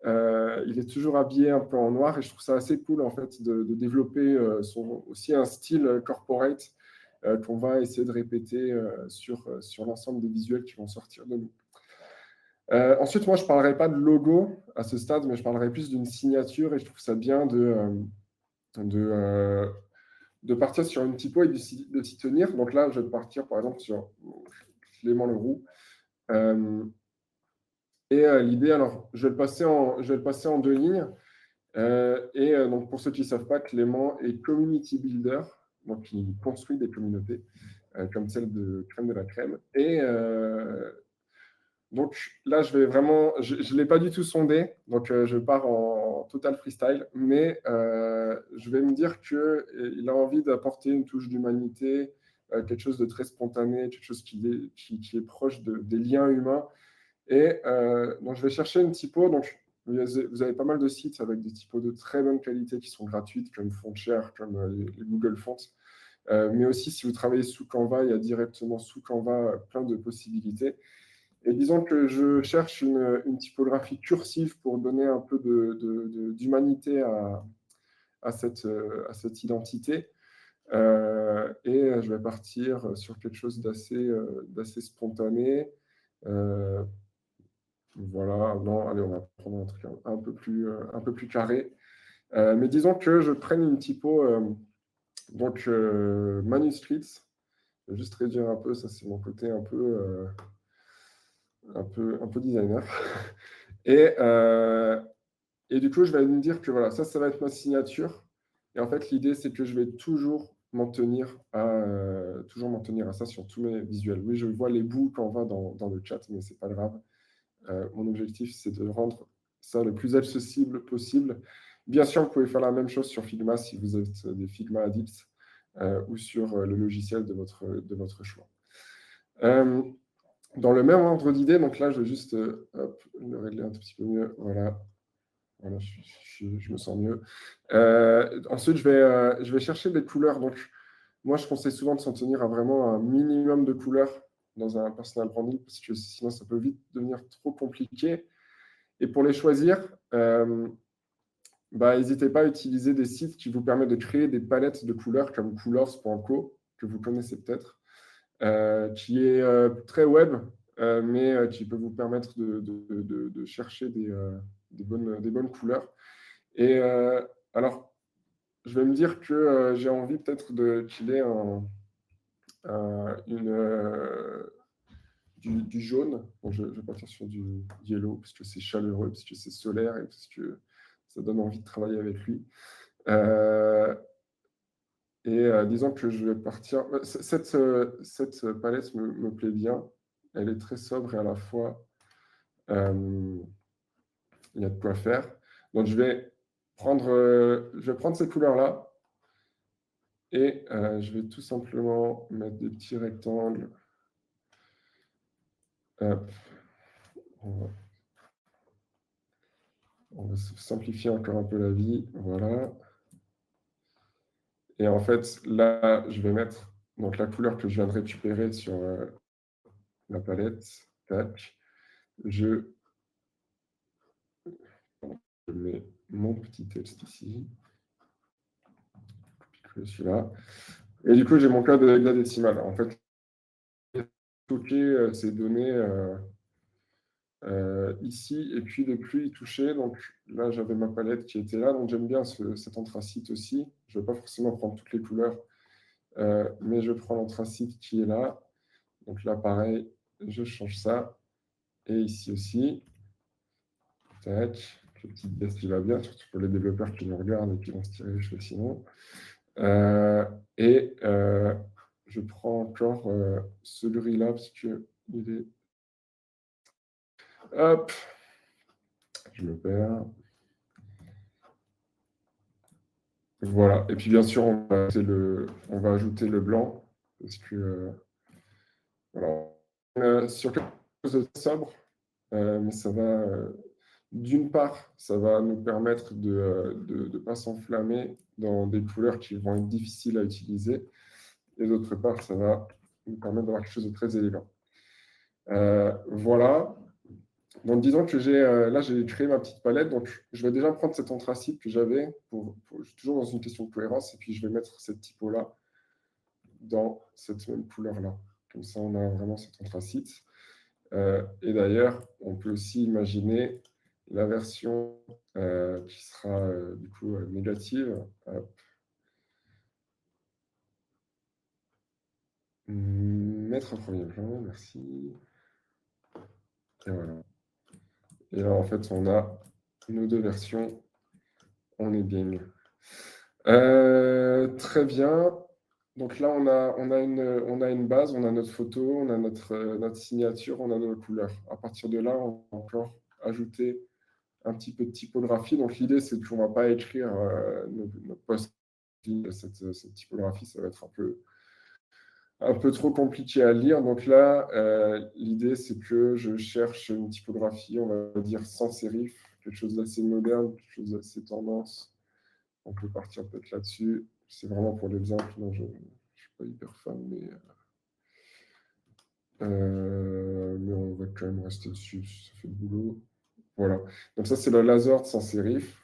Il est toujours habillé un peu en noir et je trouve ça assez cool en fait de développer aussi un style corporate qu'on va essayer de répéter sur l'ensemble des visuels qui vont sortir de nous. Ensuite, moi, je ne parlerai pas de logo à ce stade, mais je parlerai plus d'une signature et je trouve ça bien de partir sur une typo et de s'y tenir. Donc là, je vais partir par exemple sur Clément Leroux. L'idée, alors, je vais le passer en 2 lignes. Donc, pour ceux qui ne savent pas, Clément est community builder, donc il construit des communautés comme celle de Crème de la Crème. Donc là, je ne l'ai pas du tout sondé, donc je pars en total freestyle, mais je vais me dire qu'il a envie d'apporter une touche d'humanité, quelque chose de très spontané, quelque chose qui est proche des liens humains. Et donc, je vais chercher une typo. Donc, vous avez pas mal de sites avec des typos de très bonne qualité qui sont gratuites, comme Fontshare, comme les Google Fonts. Mais aussi, si vous travaillez sous Canva, il y a directement sous Canva plein de possibilités. Et disons que je cherche une typographie cursive pour donner un peu d'humanité à cette identité. Et je vais partir sur quelque chose d'assez spontané. Voilà, non, allez, on va prendre un truc un peu plus carré. Mais disons que je prenne une typo, donc manuscrits. Je vais juste réduire un peu, ça c'est mon côté un peu designer. Et du coup, je vais me dire que voilà, ça va être ma signature. Et en fait, l'idée, c'est que je vais toujours m'en tenir à ça sur tous mes visuels. Oui, je vois les bouts quand on va dans le chat, mais c'est pas grave. Mon objectif, c'est de rendre ça le plus accessible possible. Bien sûr, vous pouvez faire la même chose sur Figma si vous êtes des Figma addicts ou sur le logiciel de votre choix. Dans le même ordre d'idée, donc là, je vais juste le régler un tout petit peu mieux. Voilà, je me sens mieux. Ensuite, je vais chercher des couleurs. Donc, moi, je conseille souvent de s'en tenir à vraiment un minimum de couleurs dans un personal branding, parce que sinon, ça peut vite devenir trop compliqué. Et pour les choisir, n'hésitez pas à utiliser des sites qui vous permettent de créer des palettes de couleurs comme colors.co, que vous connaissez peut-être, qui est très web, mais qui peut vous permettre de chercher des bonnes couleurs. Et alors, je vais me dire que j'ai envie peut-être qu'il ait du jaune. Bon, je vais partir sur du yellow, parce que c'est chaleureux, parce que c'est solaire, et parce que ça donne envie de travailler avec lui. Disons que je vais partir... Cette palette me plaît bien. Elle est très sobre et à la fois, il y a de quoi faire. Donc, je vais prendre ces couleurs-là et je vais tout simplement mettre des petits rectangles. Hop. On va simplifier encore un peu la vie. Voilà. Et en fait, là, je vais mettre donc, la couleur que je viens de récupérer sur la palette. Tac. Je mets mon petit texte ici. Celui-là. Et du coup, j'ai mon code hexadécimal. En fait, stocker ces données ici et puis de plus y toucher. Donc là, j'avais ma palette qui était là. Donc j'aime bien cet anthracite aussi. Je ne vais pas forcément prendre toutes les couleurs, mais je prends l'anthracite qui est là. Donc là, pareil, je change ça. Et ici aussi. Tac. Le petit test qui va bien, surtout pour les développeurs qui nous regardent et qui vont se tirer les cheveux sinon. Je prends encore celui-là parce qu'il est... Hop, je me perds. Voilà. Et puis bien sûr, on va ajouter le blanc parce que voilà. Sur quelque chose de sobre, mais ça va d'une part, ça va nous permettre de ne pas s'enflammer dans des couleurs qui vont être difficiles à utiliser. Et d'autre part, ça va nous permettre d'avoir quelque chose de très élégant. Voilà. Donc, disons que là, j'ai créé ma petite palette. Donc, je vais déjà prendre cet anthracite que j'avais, toujours dans une question de cohérence, et puis je vais mettre cette typo-là dans cette même couleur-là. Comme ça, on a vraiment cet anthracite. Et d'ailleurs, on peut aussi imaginer la version qui sera du coup négative. Hop. Mettre un premier plan, merci. Et voilà. Et là, en fait, on a nos deux versions. On est bien. Très bien. Donc là, on a une base, on a notre photo, on a notre signature, on a nos couleurs. À partir de là, on va encore ajouter un petit peu de typographie. Donc l'idée, c'est qu'on ne va pas écrire nos posts. Cette typographie, ça va être un peu trop compliqué à lire. Donc là, l'idée, c'est que je cherche une typographie, on va dire sans sérif, quelque chose d'assez moderne, quelque chose d'assez tendance. On peut partir peut-être là-dessus. C'est vraiment pour l'exemple. Je ne suis pas hyper fan, mais Mais on va quand même rester dessus, ça fait le boulot. Voilà. Donc ça, c'est la Lazard sans sérif.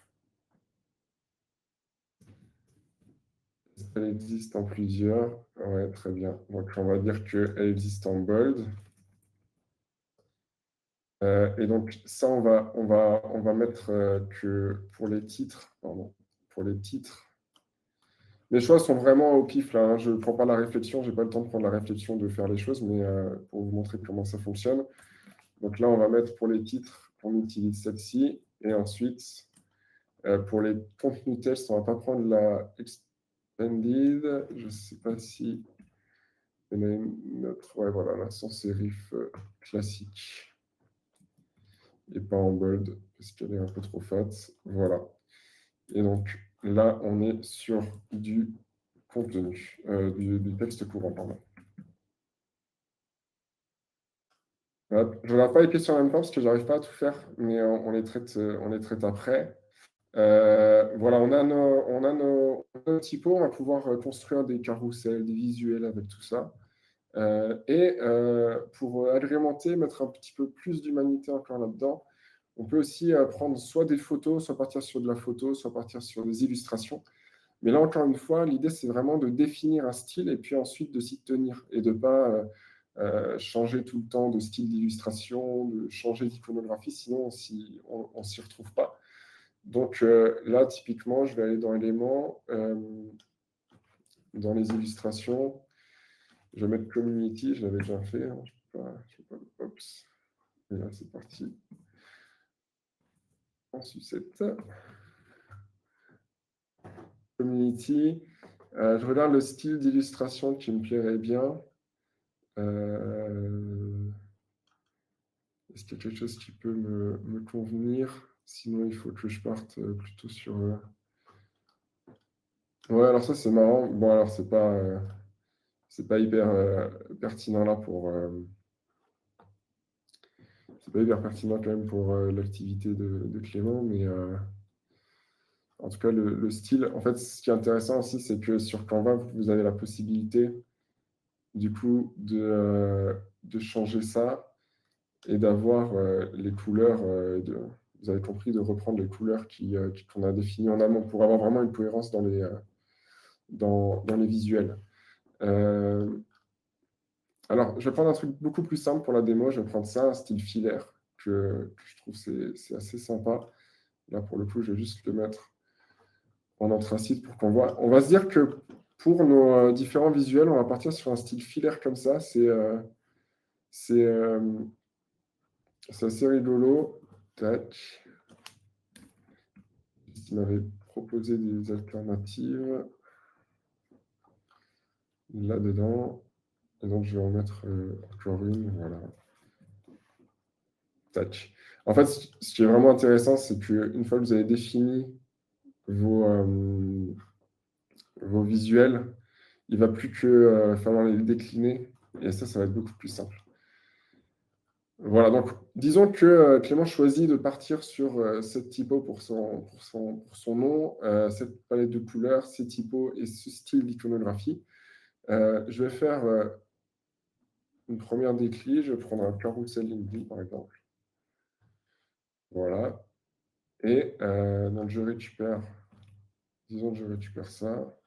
Elle existe en plusieurs. Ouais, très bien. Donc on va dire qu'elle existe en bold. Et donc ça, on va mettre que pour les titres, pardon, pour les titres. Les choix sont vraiment au pif là, hein. Je ne prends pas la réflexion, je n'ai pas le temps de prendre la réflexion de faire les choses, mais pour vous montrer comment ça fonctionne. Donc là, on va mettre pour les titres, on utilise celle-ci. Et ensuite, pour les contenus tests, on ne va pas prendre la expanded. Je ne sais pas si il y en a une autre. Ouais, voilà, la sans sérif classique. Et pas en bold, parce qu'elle est un peu trop fat. Voilà. Et donc là, on est sur du contenu, du texte courant, pardon. Voilà. Je ne regarde pas les questions en même temps parce que je n'arrive pas à tout faire, mais on les traite après. Voilà, on a nos typos, on va pouvoir construire des carousels, des visuels avec tout ça. Et pour agrémenter, mettre un petit peu plus d'humanité encore là-dedans, on peut aussi prendre soit des photos, soit partir sur de la photo, soit partir sur des illustrations. Mais là, encore une fois, l'idée, c'est vraiment de définir un style et puis ensuite de s'y tenir et de ne pas changer tout le temps de style d'illustration, de changer d'iconographie, sinon on ne s'y retrouve pas. Donc là, typiquement, je vais aller dans éléments, dans les illustrations. Je vais mettre Community, je l'avais déjà fait. Hein, je sais pas, oups. Et là, c'est parti. En sucette. Community. Je regarde le style d'illustration qui me plairait bien. Est-ce qu'il y a quelque chose qui peut me convenir? Sinon, il faut que je parte plutôt sur... Ouais, alors ça, c'est marrant. Bon, alors, c'est pas hyper pertinent là pour... c'est pas hyper pertinent quand même pour l'activité de Clément, mais en tout cas, le style... En fait, ce qui est intéressant aussi, c'est que sur Canva, vous avez la possibilité, du coup, de changer ça et d'avoir les couleurs, vous avez compris, de reprendre les couleurs qu'on a définies en amont pour avoir vraiment une cohérence dans les visuels. Alors, je vais prendre un truc beaucoup plus simple pour la démo. Je vais prendre ça, un style filaire, que je trouve c'est assez sympa. Là, pour le coup, je vais juste le mettre en anthracite pour qu'on voit. On va se dire que pour nos différents visuels, on va partir sur un style filaire comme ça. C'est assez rigolo. Tac. Il m'avait proposé des alternatives là-dedans. Et donc, je vais en mettre encore une. Voilà. Tac. En fait, ce qui est vraiment intéressant, c'est qu'une fois que vous avez défini vos visuels, il ne va plus que falloir les décliner. Et ça va être beaucoup plus simple. Voilà, donc disons que Clément choisit de partir sur cette typo pour son nom, cette palette de couleurs, ces typos et ce style d'iconographie. Je vais faire une première décline. Je vais prendre un carousel LinkedIn, par exemple. Voilà. Et donc, disons que je récupère ça.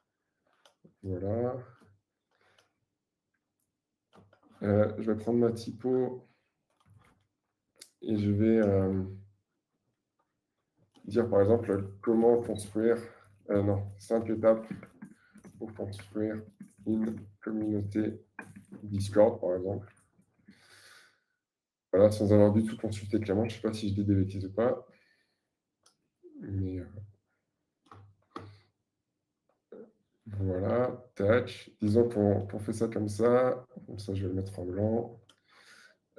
Voilà. Je vais prendre ma typo et je vais dire, par exemple, comment construire, non, 5 étapes pour construire une communauté Discord, par exemple. Voilà, sans avoir du tout consulté Clément. Je ne sais pas si je dis des bêtises ou pas. Mais voilà, tac. Disons qu'on fait ça comme ça. Comme ça, je vais le mettre en blanc.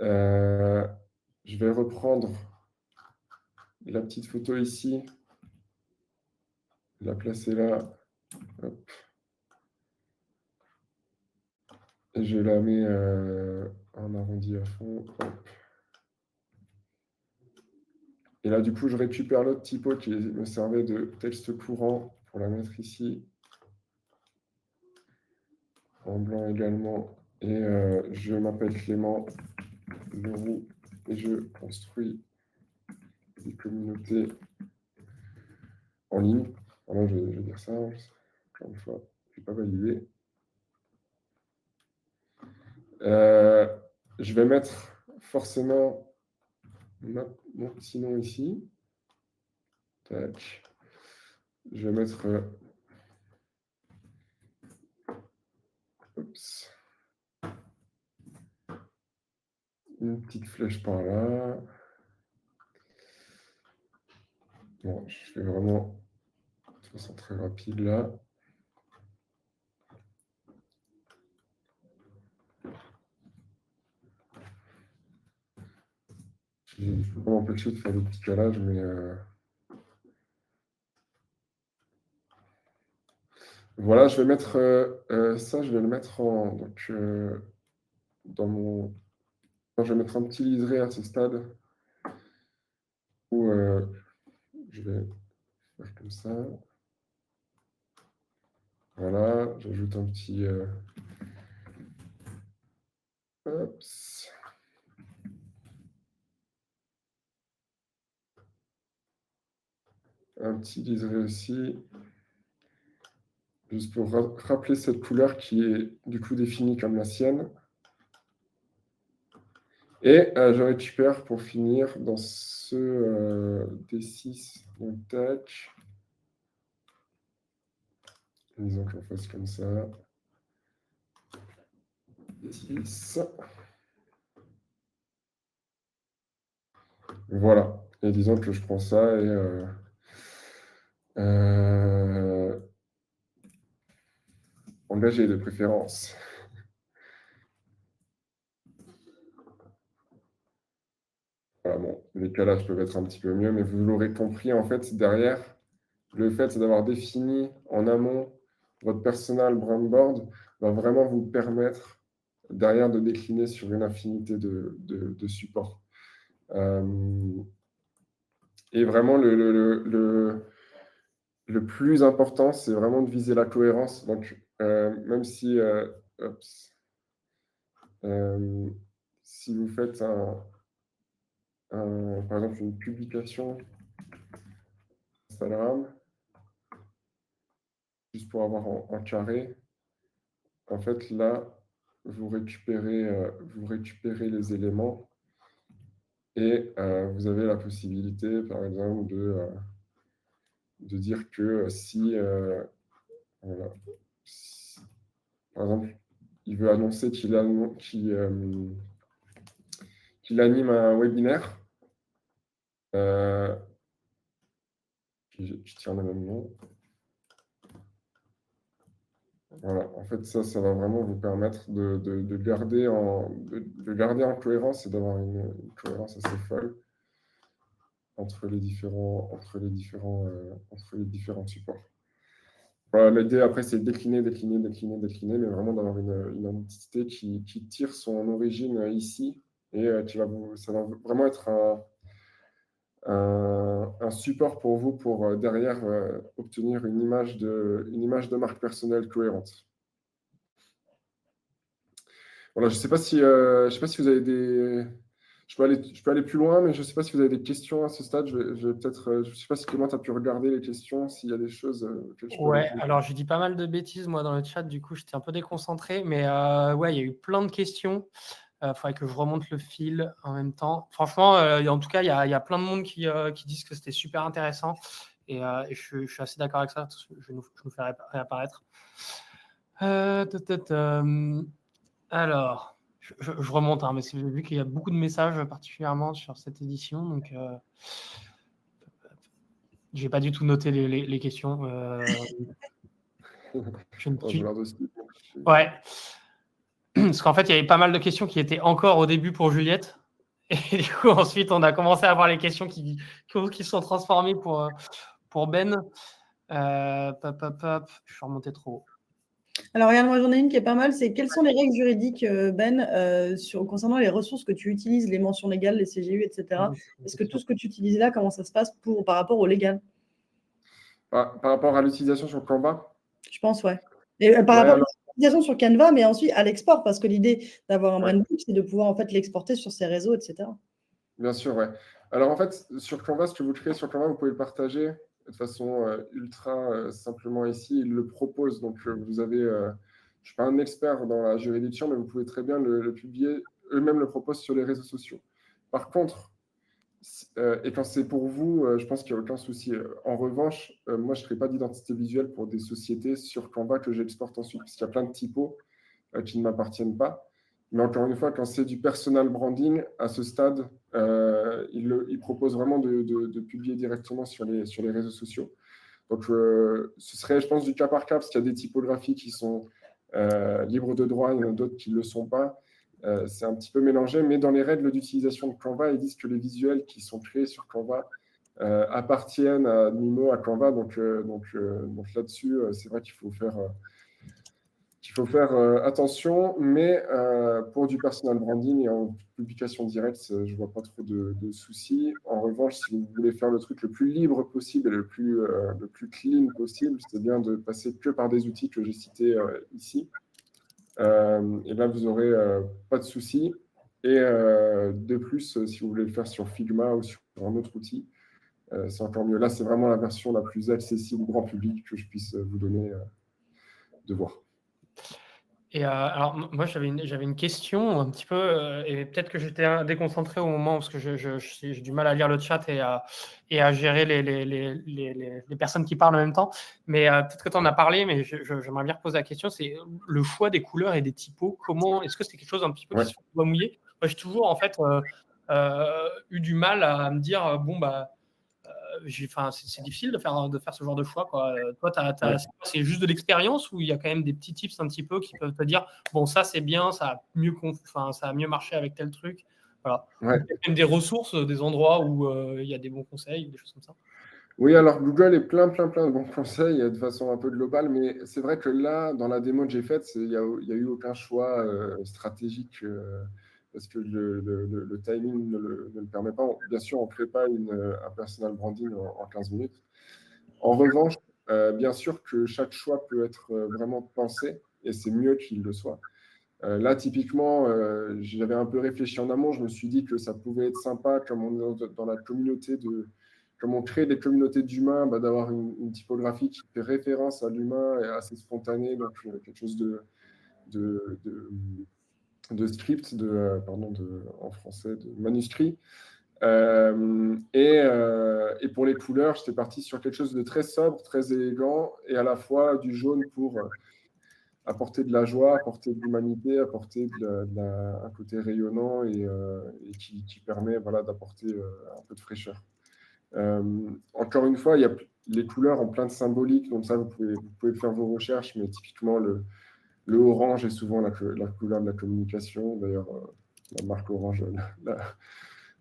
Je vais reprendre la petite photo ici, la placer là. Hop. Et je la mets en arrondi à fond. Hop. Et là, du coup, je récupère l'autre typo qui me servait de texte courant pour la mettre ici. En blanc également, Et je m'appelle Clément Leroux et je construis des communautés en ligne. Alors, je vais dire ça, encore une fois, je ne vais pas valider. Je vais mettre forcément mon petit nom ici. Tac. Je vais mettre oups, une petite flèche par là. Bon, je fais vraiment de façon très rapide là. Je ne peux pas m'empêcher de faire des petits calages, mais voilà, je vais mettre ça, je vais le mettre dans mon. Je vais mettre un petit liseré à ce stade où je vais faire comme ça. Voilà, j'ajoute un petit. Oups. Un petit liseré aussi. Juste pour rappeler cette couleur qui est du coup définie comme la sienne. Et je récupère pour finir dans ce D6, donc tac. Disons que je fasse comme ça. D6. Voilà. Et disons que je prends ça et engager de préférence. Voilà, bon, les calages peuvent être un petit peu mieux, mais vous l'aurez compris, en fait, derrière, le fait d'avoir défini en amont votre personal brand board va vraiment vous permettre derrière de décliner sur une infinité de supports. Et vraiment, le plus important, c'est vraiment de viser la cohérence. Donc, même si, si vous faites par exemple une publication Instagram, juste pour avoir en carré, en fait, là, vous récupérez les éléments et vous avez la possibilité, par exemple, de dire que voilà, par exemple, il veut annoncer qu'il anime un webinaire, je tiens le même nom. Voilà, en fait, ça va vraiment vous permettre de garder en cohérence et d'avoir une cohérence assez folle entre les différents supports. Voilà, l'idée après, c'est décliner, mais vraiment d'avoir une identité qui tire son origine ici et ça va vraiment être un support pour vous pour derrière obtenir une image de marque personnelle cohérente. Voilà, je sais pas si vous avez des. Je peux aller plus loin, mais je ne sais pas si vous avez des questions à ce stade. Je vais peut-être. Je ne sais pas si Clément, tu as pu regarder les questions, s'il y a des choses que je peux Ouais, répondre. alors j'ai dit pas mal de bêtises moi dans le chat, du coup j'étais un peu déconcentré, mais ouais, il y a eu plein de questions. Faudrait que je remonte le fil en même temps. Franchement, en tout cas, il y a plein de monde qui disent que c'était super intéressant et je suis assez d'accord avec ça. Je nous fais réapparaître. Alors, je remonte, hein, mais j'ai vu qu'il y a beaucoup de messages particulièrement sur cette édition, donc je n'ai pas du tout noté les questions. Ouais. Parce qu'en fait, il y avait pas mal de questions qui étaient encore au début pour Juliette. Et du coup, ensuite, on a commencé à avoir les questions qui se sont transformées pour Ben. Je suis remonté trop haut. Alors, regarde, moi, j'en ai une qui est pas mal. C'est quelles sont les règles juridiques, Ben, concernant les ressources que tu utilises, les mentions légales, les CGU, etc. Est-ce que tout ce que tu utilises là, comment ça se passe par rapport au légal? Par rapport à l'utilisation sur Canva? Je pense, ouais. Et par rapport l'utilisation sur Canva, mais ensuite à l'export, parce que l'idée d'avoir un Ouais. branding, c'est de pouvoir en fait l'exporter sur ses réseaux, etc. Bien sûr, ouais. Alors en fait, sur Canva, ce que vous créez sur Canva, vous pouvez le partager de façon ultra simplement ici. Il le propose. Donc vous avez, je ne suis pas un expert dans la juridiction, mais vous pouvez très bien le publier. Eux-mêmes le proposent sur les réseaux sociaux. Par contre, et quand c'est pour vous, je pense qu'il n'y a aucun souci. En revanche, moi, je ne ferai pas d'identité visuelle pour des sociétés sur Canva que j'exporte ensuite, parce qu'il y a plein de typos qui ne m'appartiennent pas. Mais encore une fois, quand c'est du personal branding, à ce stade, il propose vraiment de publier directement sur les réseaux sociaux. Donc, ce serait, je pense, du cas par cas, parce qu'il y a des typographies qui sont libres de droit, il y en a d'autres qui ne le sont pas. C'est un petit peu mélangé, mais dans les règles d'utilisation de Canva, ils disent que les visuels qui sont créés sur Canva appartiennent à Mimo, à Canva. Donc là-dessus, c'est vrai qu'il faut faire attention, mais pour du personal branding et en publication directe, je ne vois pas trop de soucis. En revanche, si vous voulez faire le truc le plus libre possible et le plus clean possible, c'est bien de passer que par des outils que j'ai cités ici. Et là, vous n'aurez pas de soucis. Et de plus, si vous voulez le faire sur Figma ou sur un autre outil, c'est encore mieux. Là, c'est vraiment la version la plus accessible au grand public que je puisse vous donner de voir. Et alors, moi, j'avais une question un petit peu, et peut-être que j'étais déconcentré au moment, parce que j'ai du mal à lire le chat et à gérer les personnes qui parlent en même temps. Mais peut-être que tu en as parlé, mais j'aimerais bien reposer la question, c'est le choix des couleurs et des typos. Est-ce que c'est quelque chose un petit peu qui se doit mouiller? Moi, j'ai toujours, en fait, eu du mal à me dire, bon, bah, c'est difficile de faire ce genre de choix, quoi. Toi, c'est juste de l'expérience ou il y a quand même des petits tips un petit peu qui peuvent te dire, bon, ça c'est bien, ça a mieux marché avec tel truc. Voilà. Ouais. Il y a même des ressources, des endroits où il y a des bons conseils, des choses comme ça. Oui, alors Google est plein de bons conseils de façon un peu globale, mais c'est vrai que là, dans la démo que j'ai faite, il n'y a eu aucun choix stratégique parce que le timing ne le permet pas. Bien sûr, on ne crée pas un personal branding en 15 minutes. En revanche, bien sûr que chaque choix peut être vraiment pensé et c'est mieux qu'il le soit. Là, typiquement, j'avais un peu réfléchi en amont. Je me suis dit que ça pouvait être sympa, comme on est dans la communauté comme on crée des communautés d'humains, d'avoir une typographie qui fait référence à l'humain et assez spontanée, donc quelque chose de script, en français, de manuscrit. Et pour les couleurs, j'étais parti sur quelque chose de très sobre, très élégant, et à la fois du jaune pour apporter de la joie, apporter de l'humanité, apporter un côté rayonnant et qui permet d'apporter un peu de fraîcheur. Encore une fois, il y a les couleurs ont plein de symboliques, donc ça, vous pouvez faire vos recherches, mais typiquement, le orange est souvent la couleur de la communication. D'ailleurs, la marque Orange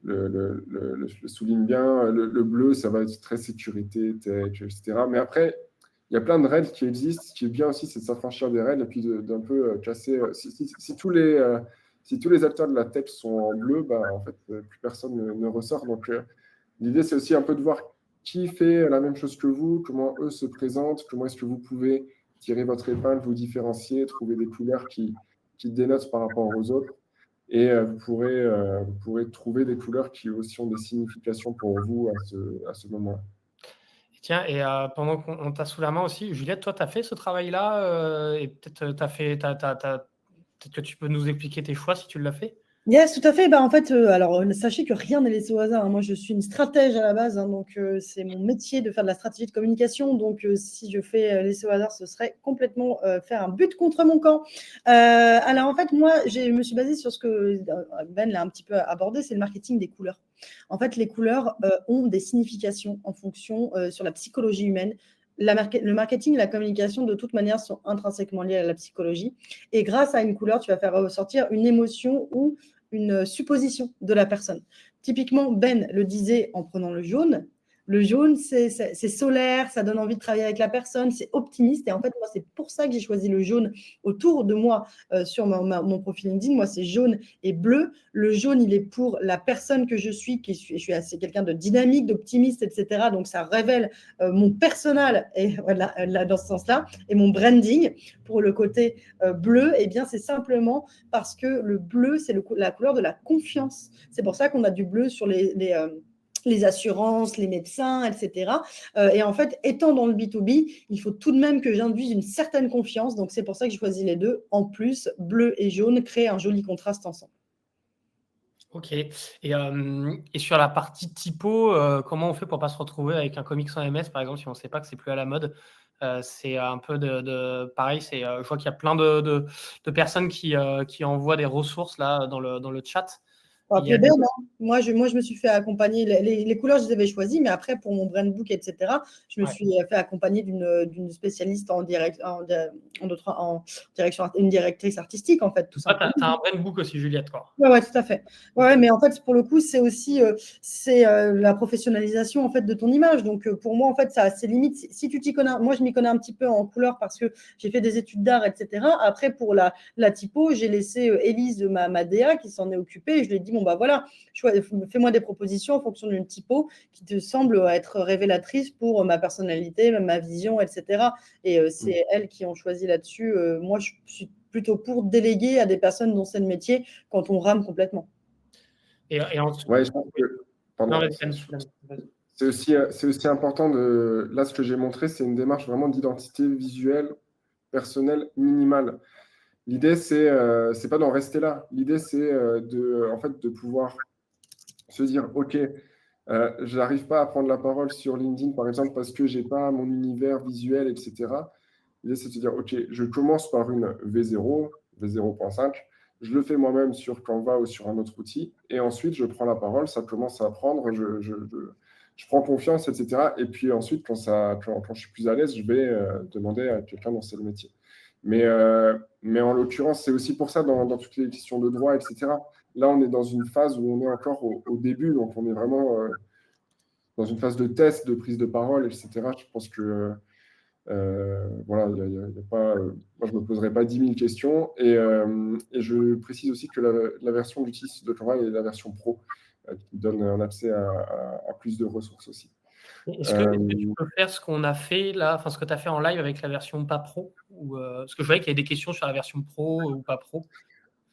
le souligne bien. Le bleu, ça va être très sécurité, tech, etc. Mais après, il y a plein de règles qui existent. Ce qui est bien aussi, c'est de s'affranchir des règles et puis d'un peu casser. Si tous les acteurs de la tech sont en bleu, en fait, plus personne ne ressort. Donc, l'idée, c'est aussi un peu de voir qui fait la même chose que vous, comment eux se présentent, comment est-ce que vous pouvez tirer votre épingle, vous différencier, trouver des couleurs qui dénotent par rapport aux autres. Et vous pourrez trouver des couleurs qui aussi ont des significations pour vous à ce moment-là. Tiens, et pendant qu'on t'a sous la main aussi, Juliette, toi, tu as fait ce travail-là et peut-être peut-être que tu peux nous expliquer tes choix si tu l'as fait. Yes, tout à fait. En fait, alors, sachez que rien n'est laissé au hasard, hein. Moi, je suis une stratège à la base, hein, donc c'est mon métier de faire de la stratégie de communication. Donc, si je fais laisser au hasard, ce serait complètement faire un but contre mon camp. Alors, en fait, moi, je me suis basée sur ce que Ben l'a un petit peu abordé, c'est le marketing des couleurs. En fait, les couleurs ont des significations en fonction sur la psychologie humaine. Le marketing et la communication, de toute manière, sont intrinsèquement liés à la psychologie. Et grâce à une couleur, tu vas faire ressortir une émotion ou une supposition de la personne. Typiquement, Ben le disait en prenant le jaune. Le jaune, c'est solaire, ça donne envie de travailler avec la personne, c'est optimiste. Et en fait, moi, c'est pour ça que j'ai choisi le jaune autour de moi sur mon profil LinkedIn. Moi, c'est jaune et bleu. Le jaune, il est pour la personne que je suis je suis assez quelqu'un de dynamique, d'optimiste, etc. Donc, ça révèle mon personnel et voilà, là, dans ce sens-là, et mon branding. Pour le côté bleu, eh bien, c'est simplement parce que le bleu, c'est la couleur de la confiance. C'est pour ça qu'on a du bleu sur les assurances, les médecins, etc. Et en fait, étant dans le B2B, il faut tout de même que j'induise une certaine confiance. Donc, c'est pour ça que j'ai choisi les deux. En plus, bleu et jaune créent un joli contraste ensemble. Ok. Et sur la partie typo, comment on fait pour ne pas se retrouver avec un comics sans MS, par exemple, si on ne sait pas que c'est plus à la mode? C'est un peu pareil, je vois qu'il y a plein de personnes qui envoient des ressources là, dans le chat. Moi, je me suis fait accompagner. Les couleurs, je les avais choisies, mais après, pour mon brand book, etc., je me suis fait accompagner d'une spécialiste en direction, une directrice artistique, en fait, tout simplement. Tu as un brand book aussi, Juliette, quoi. Ouais, tout à fait. Ouais, mais en fait, pour le coup, c'est aussi la professionnalisation en fait de ton image. Donc, pour moi, en fait, ça a ses limites. Si tu t'y connais, moi, je m'y connais un petit peu en couleur parce que j'ai fait des études d'art, etc. Après, pour la typo, j'ai laissé Élise, ma DA, qui s'en est occupée. Et je lui ai dit, bon, bah voilà, fais-moi des propositions en fonction d'une typo qui te semble être révélatrice pour ma personnalité, ma vision, etc. Et c'est elles qui ont choisi là-dessus. Moi, je suis plutôt pour déléguer à des personnes dont c'est le métier quand on rame complètement. Et ensuite, Ouais, je pense que, pardon, c'est aussi important là, ce que j'ai montré, c'est une démarche vraiment d'identité visuelle, personnelle, minimale. L'idée, c'est pas d'en rester là. L'idée, c'est en fait, de pouvoir se dire, OK, je n'arrive pas à prendre la parole sur LinkedIn, par exemple, parce que je n'ai pas mon univers visuel, etc. L'idée, c'est de se dire, OK, je commence par une V0, V0.5, je le fais moi-même sur Canva ou sur un autre outil, et ensuite, je prends la parole, ça commence à prendre, je prends confiance, etc. Et puis ensuite, quand je suis plus à l'aise, je vais demander à quelqu'un dont c'est le métier. Mais en l'occurrence, c'est aussi pour ça, dans toutes les questions de droit, etc. Là, on est dans une phase où on est encore au début, donc on est vraiment dans une phase de test, de prise de parole, etc. Je pense que voilà, y a pas, moi, je ne me poserai pas 10 000 questions. Et je précise aussi que la version d'Utis de Canva est la version pro, qui donne un accès à plus de ressources aussi. Est-ce que tu peux faire ce qu'on a fait là, enfin ce que tu as fait en live avec la version pas pro parce que je voyais qu'il y avait des questions sur la version pro ou pas pro.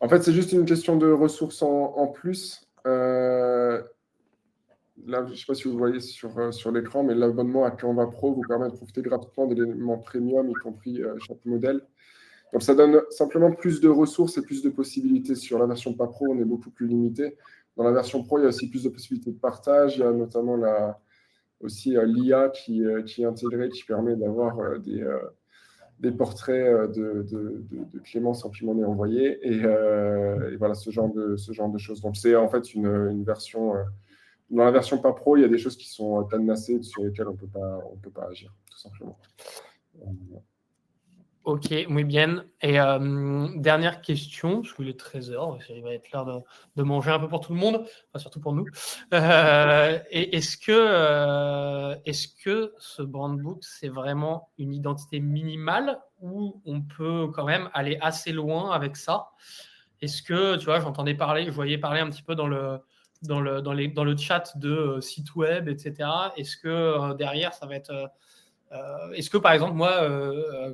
En fait, c'est juste une question de ressources en plus. Là, je ne sais pas si vous voyez sur l'écran, mais l'abonnement à Canva Pro vous permet de profiter gratuitement d'éléments premium, y compris chaque modèle. Donc, ça donne simplement plus de ressources et plus de possibilités. Sur la version pas pro, on est beaucoup plus limité. Dans la version pro, il y a aussi plus de possibilités de partage. Il y a notamment aussi l'IA qui est intégrée, qui permet d'avoir des portraits de Clément sans qu'il m'en ait envoyé. Et voilà, ce genre de choses. Donc, c'est en fait une version... dans la version pas pro, il y a des choses qui sont cadenassées sur lesquelles on peut pas agir, tout simplement. Ok, muy bien. Et dernière question, parce qu'il est 13h, il va être l'heure de manger un peu pour tout le monde, enfin, surtout pour nous. Est-ce que ce brand book, c'est vraiment une identité minimale ou on peut quand même aller assez loin avec ça? Est-ce que, tu vois, je voyais parler un petit peu dans le chat de sites web, etc. Est-ce que derrière, ça va être... est-ce que, par exemple, moi,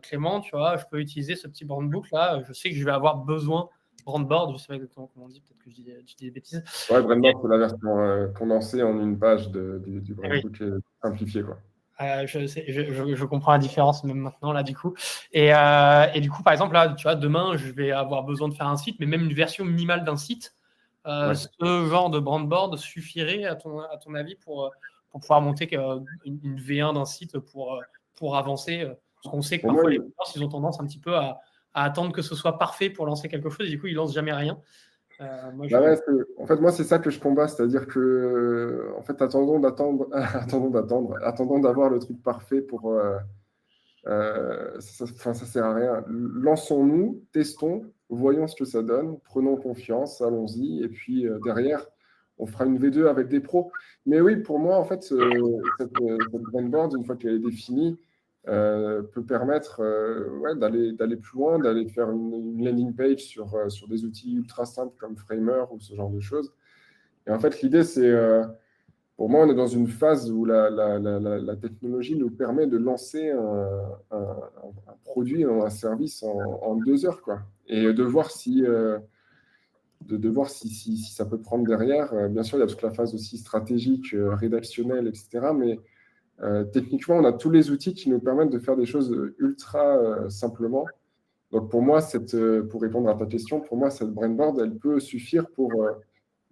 Clément, tu vois, je peux utiliser ce petit brand book là? Je sais que je vais avoir besoin, brandboard, je ne sais pas exactement comment on dit, peut-être que je dis des bêtises. Ouais, brandboard, c'est la version condensée en une page du brand book simplifié, quoi. Je comprends la différence même maintenant là du coup et du coup par exemple là tu vois demain je vais avoir besoin de faire un site mais même une version minimale d'un site ce genre de brandboard suffirait à ton avis pour pouvoir monter une V1 d'un site pour avancer parce qu'on sait que parfois les freelances ils ont tendance un petit peu à attendre que ce soit parfait pour lancer quelque chose et du coup ils lancent jamais rien. En fait, moi, c'est ça que je combats, c'est-à-dire que, en fait, attendons d'avoir le truc parfait pour. Ça sert à rien. Lançons-nous, testons, voyons ce que ça donne, prenons confiance, allons-y, et puis derrière, on fera une V2 avec des pros. Mais oui, pour moi, en fait, cette brand board, une fois qu'elle est définie, peut permettre d'aller plus loin, d'aller faire une landing page sur des outils ultra simples comme Framer ou ce genre de choses. Et en fait, l'idée, c'est, pour moi, on est dans une phase où la technologie nous permet de lancer un produit, un service en 2 heures, quoi. Et de voir si ça peut prendre derrière. Bien sûr, il y a toute la phase aussi stratégique, rédactionnelle, etc. Mais techniquement, on a tous les outils qui nous permettent de faire des choses ultra simplement. Donc pour moi, pour répondre à ta question, pour moi, cette brainboard, elle peut suffire pour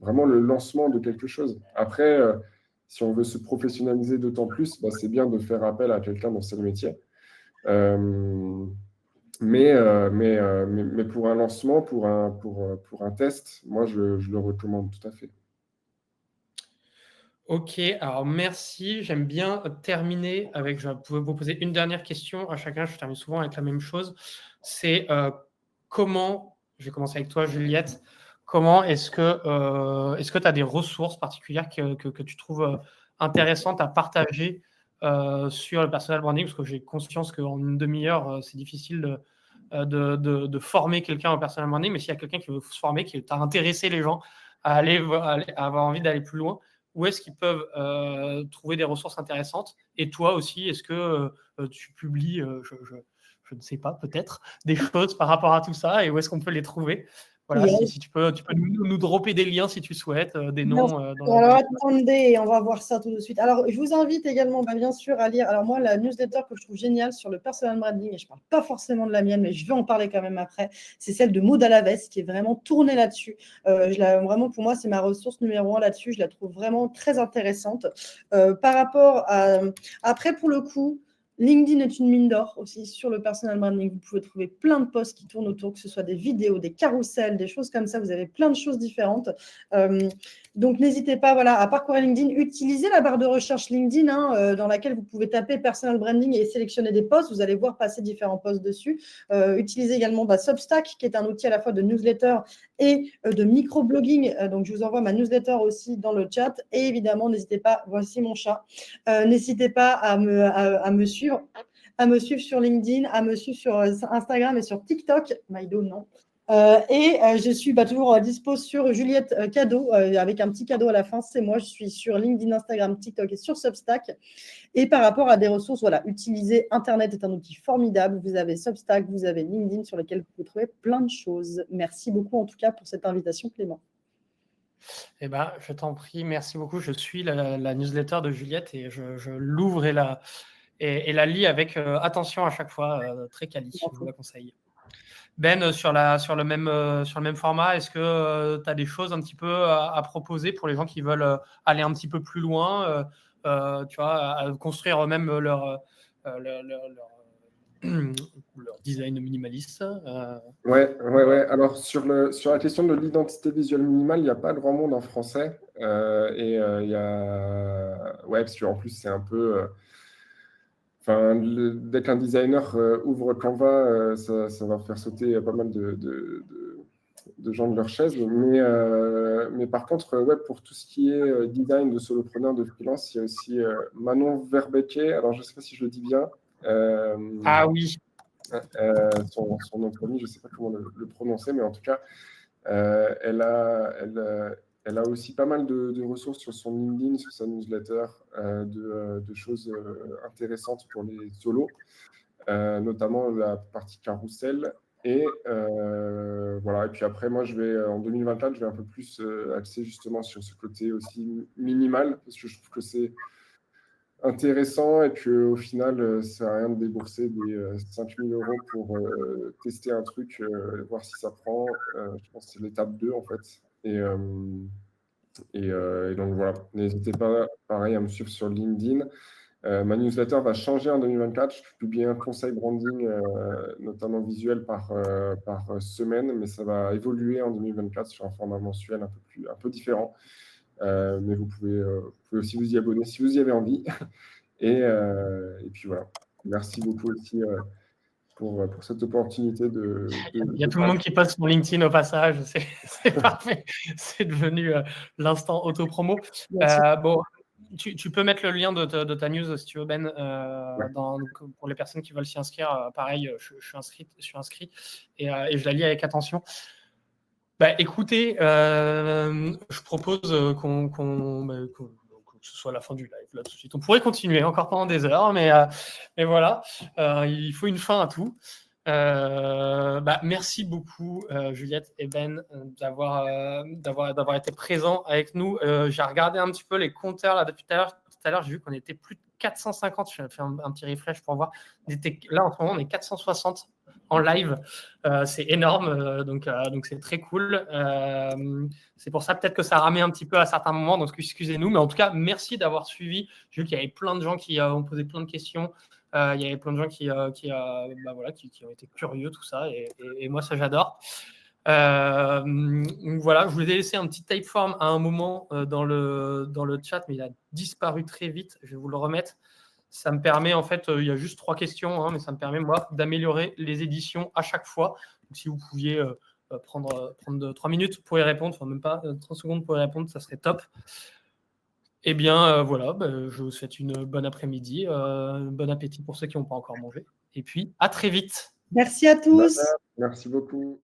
vraiment le lancement de quelque chose. Après, si on veut se professionnaliser d'autant plus, c'est bien de faire appel à quelqu'un dont c'est le métier. Mais pour un lancement, pour un test, moi, je le recommande tout à fait. Ok, alors merci. J'aime bien terminer avec, je vais vous poser une dernière question à chacun. Je termine souvent avec la même chose. C'est comment, je vais commencer avec toi, Juliette, comment est-ce que tu as des ressources particulières que tu trouves intéressantes à partager sur le personal branding? Parce que j'ai conscience qu'en une demi-heure, c'est difficile de former quelqu'un au personal branding, mais s'il y a quelqu'un qui veut se former, qui t'a intéressé les gens à avoir envie d'aller plus loin, où est-ce qu'ils peuvent trouver des ressources intéressantes? Et toi aussi, est-ce que tu publies, je ne sais pas, peut-être, des choses par rapport à tout ça, et où est-ce qu'on peut les trouver? Voilà, Yes. si tu peux nous dropper des liens si tu souhaites, des noms. Alors attendez, on va voir ça tout de suite. Alors je vous invite également, bien sûr, à lire. Alors moi, la newsletter que je trouve géniale sur le personal branding, et je ne parle pas forcément de la mienne, mais je vais en parler quand même après, c'est celle de Maud Alaves qui est vraiment tournée là-dessus. Vraiment, pour moi, c'est ma ressource numéro 1 là-dessus. Je la trouve vraiment très intéressante. Par rapport à... Après, pour le coup, LinkedIn est une mine d'or aussi sur le personal branding. Vous pouvez trouver plein de posts qui tournent autour, que ce soit des vidéos, des carousels, des choses comme ça. Vous avez plein de choses différentes. Donc, n'hésitez pas à parcourir LinkedIn. Utilisez la barre de recherche LinkedIn dans laquelle vous pouvez taper personal branding et sélectionner des posts. Vous allez voir passer différents posts dessus. Utilisez également Substack, qui est un outil à la fois de newsletter et de microblogging. Donc, je vous envoie ma newsletter aussi dans le chat. Et évidemment, n'hésitez pas, voici mon chat, n'hésitez pas à me suivre sur LinkedIn, à me suivre sur Instagram et sur TikTok. Maïdo, non. Je suis toujours à dispo sur Juliette Cadeau, avec un petit cadeau à la fin. C'est moi, je suis sur LinkedIn, Instagram, TikTok et sur Substack. Et par rapport à des ressources, utilisez Internet est un outil formidable. Vous avez Substack, vous avez LinkedIn sur lesquels vous pouvez trouver plein de choses. Merci beaucoup en tout cas pour cette invitation, Clément. Eh ben, je t'en prie, merci beaucoup. Je suis la newsletter de Juliette et je l'ouvre et la lis avec attention à chaque fois, très quali, je vous la conseille. Ben, sur le même format, est-ce que tu as des choses un petit peu à proposer pour les gens qui veulent aller un petit peu plus loin, tu vois, à construire eux-mêmes leur design minimaliste? Ouais. Alors, sur la question de l'identité visuelle minimale, il n'y a pas grand monde en français. Il y a... Ouais, parce qu'en plus, c'est un peu... dès qu'un designer ouvre Canva, ça va faire sauter pas mal de gens de leur chaise. Mais par contre, pour tout ce qui est design de solopreneur, de freelance, il y a aussi Manon Verbeke. Alors, je ne sais pas si je le dis bien. Ah oui. Son nom de famille, je ne sais pas comment le prononcer, mais en tout cas, elle a aussi pas mal de ressources sur son LinkedIn, sur sa newsletter, de choses intéressantes pour les solos, notamment la partie carousel. Et voilà. Et puis après, moi, en 2024, je vais un peu plus axer justement sur ce côté aussi minimal, parce que je trouve que c'est intéressant et qu'au final, ça sert à rien de débourser des 5 000 € pour tester un truc, voir si ça prend. Je pense que c'est l'étape 2 en fait. Et donc voilà, n'hésitez pas, pareil, à me suivre sur LinkedIn. Ma newsletter va changer en 2024. Je publie un conseil branding, notamment visuel par semaine, mais ça va évoluer en 2024 sur un format mensuel un peu différent. Mais vous pouvez aussi vous y abonner si vous y avez envie. Et puis voilà. Merci beaucoup aussi pour cette opportunité de Il y a tout le monde qui poste son LinkedIn au passage, c'est parfait. C'est devenu l'instant auto-promo. Bon, tu peux mettre le lien de ta news si tu veux, Ben. Pour les personnes qui veulent s'y inscrire, pareil, je suis inscrit et je la lis avec attention. Écoutez, je propose que ce soit la fin du live là tout de suite. On pourrait continuer encore pendant des heures, mais voilà, il faut une fin à tout. Merci beaucoup Juliette et Ben d'avoir été présents avec nous. J'ai regardé un petit peu les compteurs là depuis tout à l'heure, j'ai vu qu'on était plus de 450. Je vais faire un petit refresh pour voir. Là en ce moment on est 460 en live, c'est énorme, donc c'est très cool. C'est pour ça peut-être que ça ramait un petit peu à certains moments, donc excusez-nous, mais en tout cas merci d'avoir suivi. J'ai vu qu'il y avait plein de gens qui ont posé plein de questions. Il y avait plein de gens qui ont été curieux, tout ça, et moi ça j'adore. Voilà, je vous ai laissé un petit typeform à un moment dans le chat, mais il a disparu très vite. Je vais vous le remettre. Ça me permet, en fait, il y a juste 3 questions, mais ça me permet, moi, d'améliorer les éditions à chaque fois. Donc, si vous pouviez prendre 3 minutes pour y répondre, enfin même pas 30 secondes pour y répondre, ça serait top. Eh bien, voilà, je vous souhaite une bonne après-midi, bon appétit pour ceux qui n'ont pas encore mangé. Et puis, à très vite. Merci à tous. Merci beaucoup.